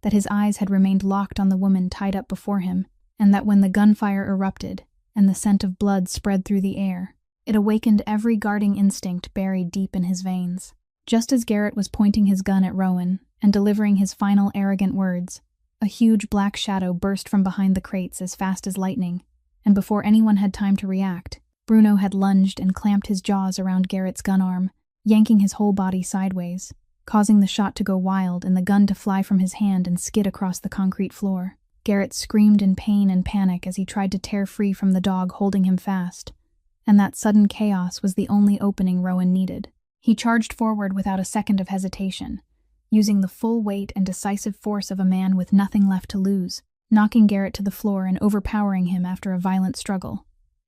that his eyes had remained locked on the woman tied up before him, and that when the gunfire erupted and the scent of blood spread through the air, it awakened every guarding instinct buried deep in his veins. Just as Garrett was pointing his gun at Rowan and delivering his final arrogant words, a huge black shadow burst from behind the crates as fast as lightning, and before anyone had time to react, Bruno had lunged and clamped his jaws around Garrett's gun arm, yanking his whole body sideways, causing the shot to go wild and the gun to fly from his hand and skid across the concrete floor. Garrett screamed in pain and panic as he tried to tear free from the dog holding him fast, and that sudden chaos was the only opening Rowan needed. He charged forward without a second of hesitation, using the full weight and decisive force of a man with nothing left to lose, knocking Garrett to the floor and overpowering him after a violent struggle,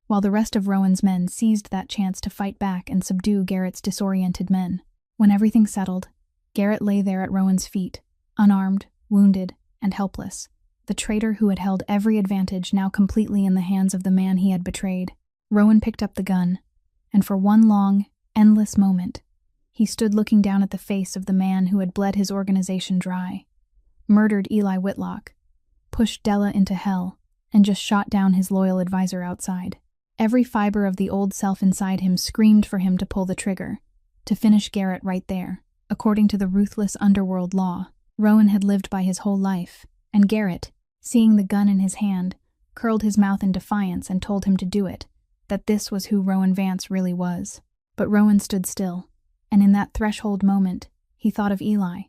while the rest of Rowan's men seized that chance to fight back and subdue Garrett's disoriented men. When everything settled, Garrett lay there at Rowan's feet, unarmed, wounded, and helpless, the traitor who had held every advantage now completely in the hands of the man he had betrayed. Rowan picked up the gun, and for one long, endless moment, He stood looking down at the face of the man who had bled his organization dry, murdered Eli Whitlock, pushed Della into hell, and just shot down his loyal advisor outside. Every fiber of the old self inside him screamed for him to pull the trigger, to finish Garrett right there. According to the ruthless underworld law, Rowan had lived by his whole life, and Garrett, seeing the gun in his hand, curled his mouth in defiance and told him to do it, that this was who Rowan Vance really was. But Rowan stood still, and in that threshold moment, he thought of Eli,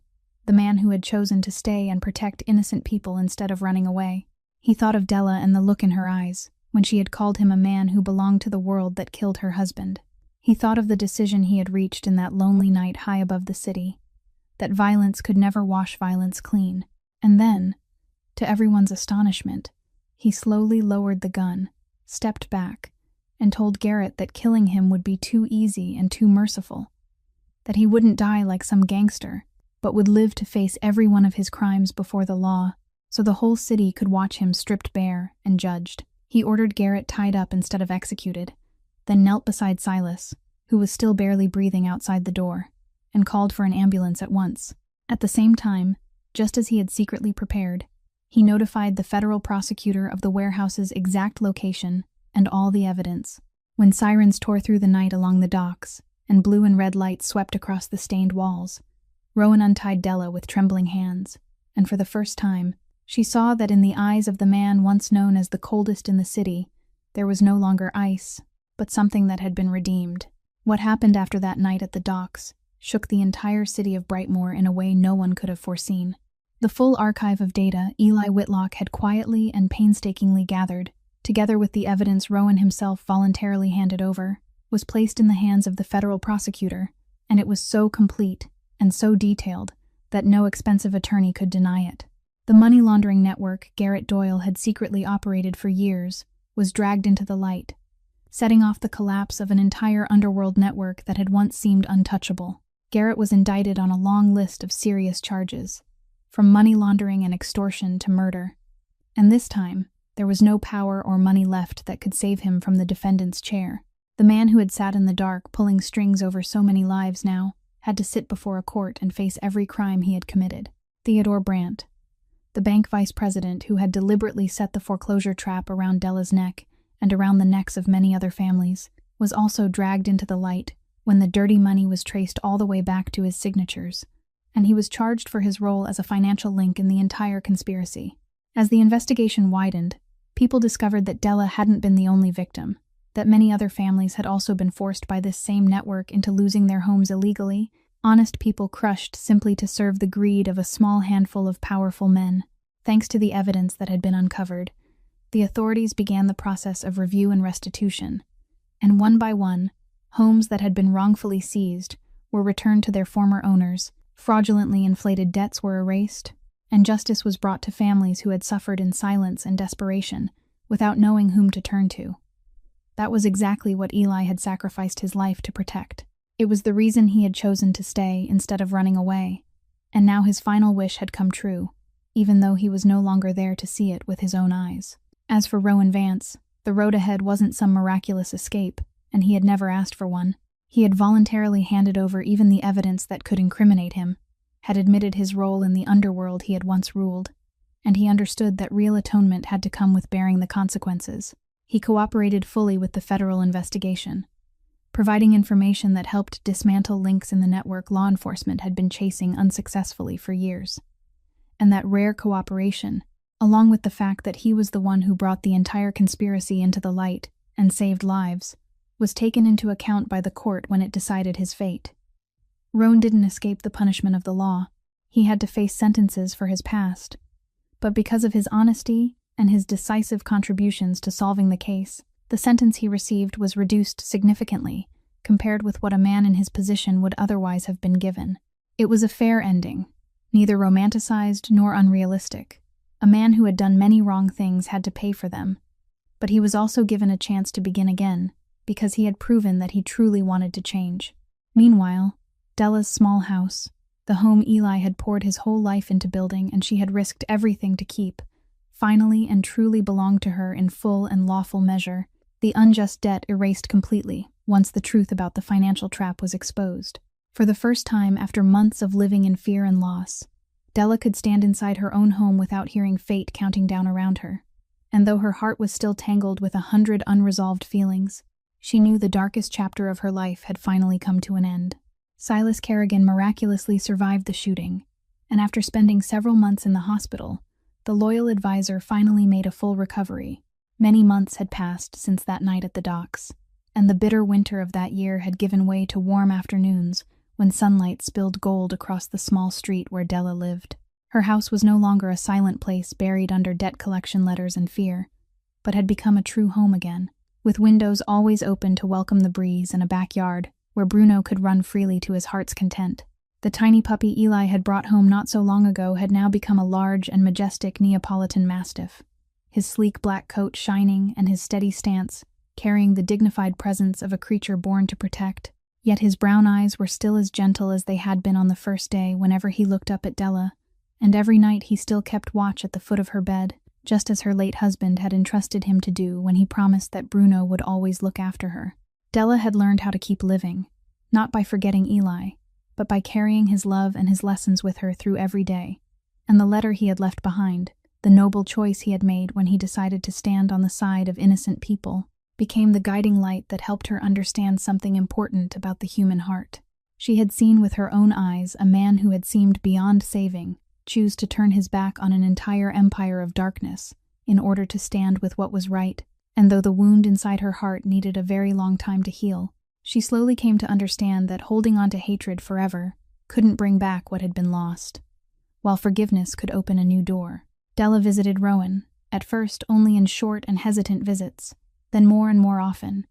the man who had chosen to stay and protect innocent people instead of running away. He thought of Della and the look in her eyes, when she had called him a man who belonged to the world that killed her husband. He thought of the decision he had reached in that lonely night high above the city, that violence could never wash violence clean. And then, to everyone's astonishment, he slowly lowered the gun, stepped back, and told Garrett that killing him would be too easy and too merciful, that he wouldn't die like some gangster, but would live to face every one of his crimes before the law, so the whole city could watch him stripped bare and judged. He ordered Garrett tied up instead of executed, then knelt beside Silas, who was still barely breathing outside the door, and called for an ambulance at once. At the same time, just as he had secretly prepared, he notified the federal prosecutor of the warehouse's exact location and all the evidence. When sirens tore through the night along the docks, and blue and red lights swept across the stained walls, Rowan untied Della with trembling hands, and for the first time, she saw that in the eyes of the man once known as the coldest in the city, there was no longer ice, but something that had been redeemed. What happened after that night at the docks shook the entire city of Brightmoor in a way no one could have foreseen. The full archive of data Eli Whitlock had quietly and painstakingly gathered, together with the evidence Rowan himself voluntarily handed over, was placed in the hands of the federal prosecutor, and it was so complete and so detailed that no expensive attorney could deny it. The money laundering network Garrett Doyle had secretly operated for years was dragged into the light, setting off the collapse of an entire underworld network that had once seemed untouchable. Garrett was indicted on a long list of serious charges, from money laundering and extortion to murder. And this time, there was no power or money left that could save him from the defendant's chair. The man who had sat in the dark pulling strings over so many lives now had to sit before a court and face every crime he had committed. Theodore Brandt, the bank vice president who had deliberately set the foreclosure trap around Della's neck and around the necks of many other families, was also dragged into the light when the dirty money was traced all the way back to his signatures, and he was charged for his role as a financial link in the entire conspiracy. As the investigation widened, people discovered that Della hadn't been the only victim, that many other families had also been forced by this same network into losing their homes illegally, honest people crushed simply to serve the greed of a small handful of powerful men. Thanks to the evidence that had been uncovered, the authorities began the process of review and restitution, and one by one, homes that had been wrongfully seized were returned to their former owners, fraudulently inflated debts were erased, and justice was brought to families who had suffered in silence and desperation, without knowing whom to turn to. That was exactly what Eli had sacrificed his life to protect. It was the reason he had chosen to stay instead of running away, and now his final wish had come true, even though he was no longer there to see it with his own eyes. As for Rowan Vance, the road ahead wasn't some miraculous escape, and he had never asked for one. He had voluntarily handed over even the evidence that could incriminate him, had admitted his role in the underworld he had once ruled, and he understood that real atonement had to come with bearing the consequences. He cooperated fully with the federal investigation, providing information that helped dismantle links in the network law enforcement had been chasing unsuccessfully for years. And that rare cooperation, along with the fact that he was the one who brought the entire conspiracy into the light and saved lives, was taken into account by the court when it decided his fate. Rowan didn't escape the punishment of the law. He had to face sentences for his past. But because of his honesty and his decisive contributions to solving the case, the sentence he received was reduced significantly compared with what a man in his position would otherwise have been given. It was a fair ending, neither romanticized nor unrealistic. A man who had done many wrong things had to pay for them, but he was also given a chance to begin again because he had proven that he truly wanted to change. Meanwhile, Della's small house, the home Eli had poured his whole life into building and she had risked everything to keep, finally and truly belonged to her in full and lawful measure, the unjust debt erased completely once the truth about the financial trap was exposed. For the first time after months of living in fear and loss, Della could stand inside her own home without hearing fate counting down around her. And though her heart was still tangled with 100 unresolved feelings, she knew the darkest chapter of her life had finally come to an end. Silas Kerrigan miraculously survived the shooting, and after spending several months in the hospital, the loyal advisor finally made a full recovery. Many months had passed since that night at the docks, and the bitter winter of that year had given way to warm afternoons when sunlight spilled gold across the small street where Della lived. Her house was no longer a silent place buried under debt collection letters and fear, but had become a true home again, with windows always open to welcome the breeze and a backyard where Bruno could run freely to his heart's content. The tiny puppy Eli had brought home not so long ago had now become a large and majestic Neapolitan Mastiff, his sleek black coat shining and his steady stance carrying the dignified presence of a creature born to protect. Yet his brown eyes were still as gentle as they had been on the first day whenever he looked up at Della, and every night he still kept watch at the foot of her bed, just as her late husband had entrusted him to do when he promised that Bruno would always look after her. Della had learned how to keep living, not by forgetting Eli, but by carrying his love and his lessons with her through every day. And the letter he had left behind, the noble choice he had made when he decided to stand on the side of innocent people, became the guiding light that helped her understand something important about the human heart. She had seen with her own eyes a man who had seemed beyond saving choose to turn his back on an entire empire of darkness in order to stand with what was right, and though the wound inside her heart needed a very long time to heal, she slowly came to understand that holding on to hatred forever couldn't bring back what had been lost, while forgiveness could open a new door. Della visited Rowan, at first only in short and hesitant visits, then more and more often,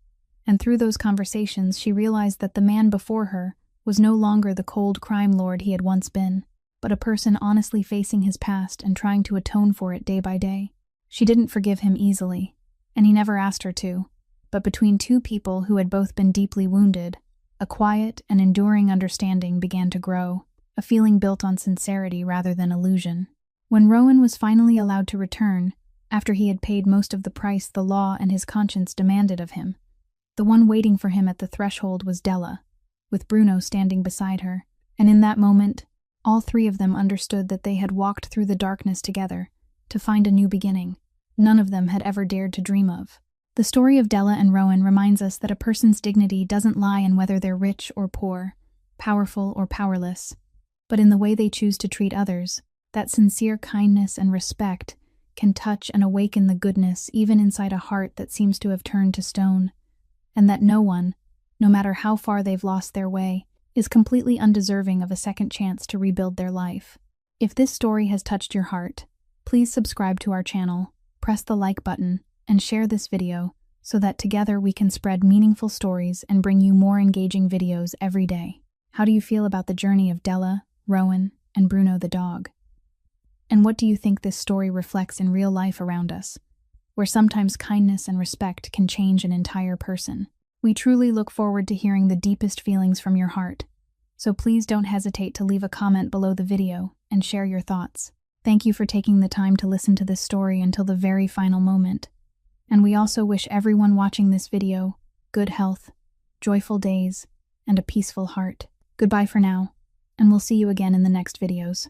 and through those conversations she realized that the man before her was no longer the cold crime lord he had once been, but a person honestly facing his past and trying to atone for it day by day. She didn't forgive him easily, and he never asked her to, but between two people who had both been deeply wounded, a quiet and enduring understanding began to grow, a feeling built on sincerity rather than illusion. When Rowan was finally allowed to return, after he had paid most of the price the law and his conscience demanded of him, the one waiting for him at the threshold was Della, with Bruno standing beside her, and in that moment, all three of them understood that they had walked through the darkness together to find a new beginning none of them had ever dared to dream of. The story of Della and Rowan reminds us that a person's dignity doesn't lie in whether they're rich or poor, powerful or powerless, but in the way they choose to treat others. That sincere kindness and respect can touch and awaken the goodness even inside a heart that seems to have turned to stone, and that no one, no matter how far they've lost their way, is completely undeserving of a second chance to rebuild their life. If this story has touched your heart, please subscribe to our channel, press the like button, and share this video so that together we can spread meaningful stories and bring you more engaging videos every day. How do you feel about the journey of Della, Rowan, and Bruno the dog? And what do you think this story reflects in real life around us, where sometimes kindness and respect can change an entire person? We truly look forward to hearing the deepest feelings from your heart, so please don't hesitate to leave a comment below the video and share your thoughts. Thank you for taking the time to listen to this story until the very final moment. And we also wish everyone watching this video good health, joyful days, and a peaceful heart. Goodbye for now, and we'll see you again in the next videos.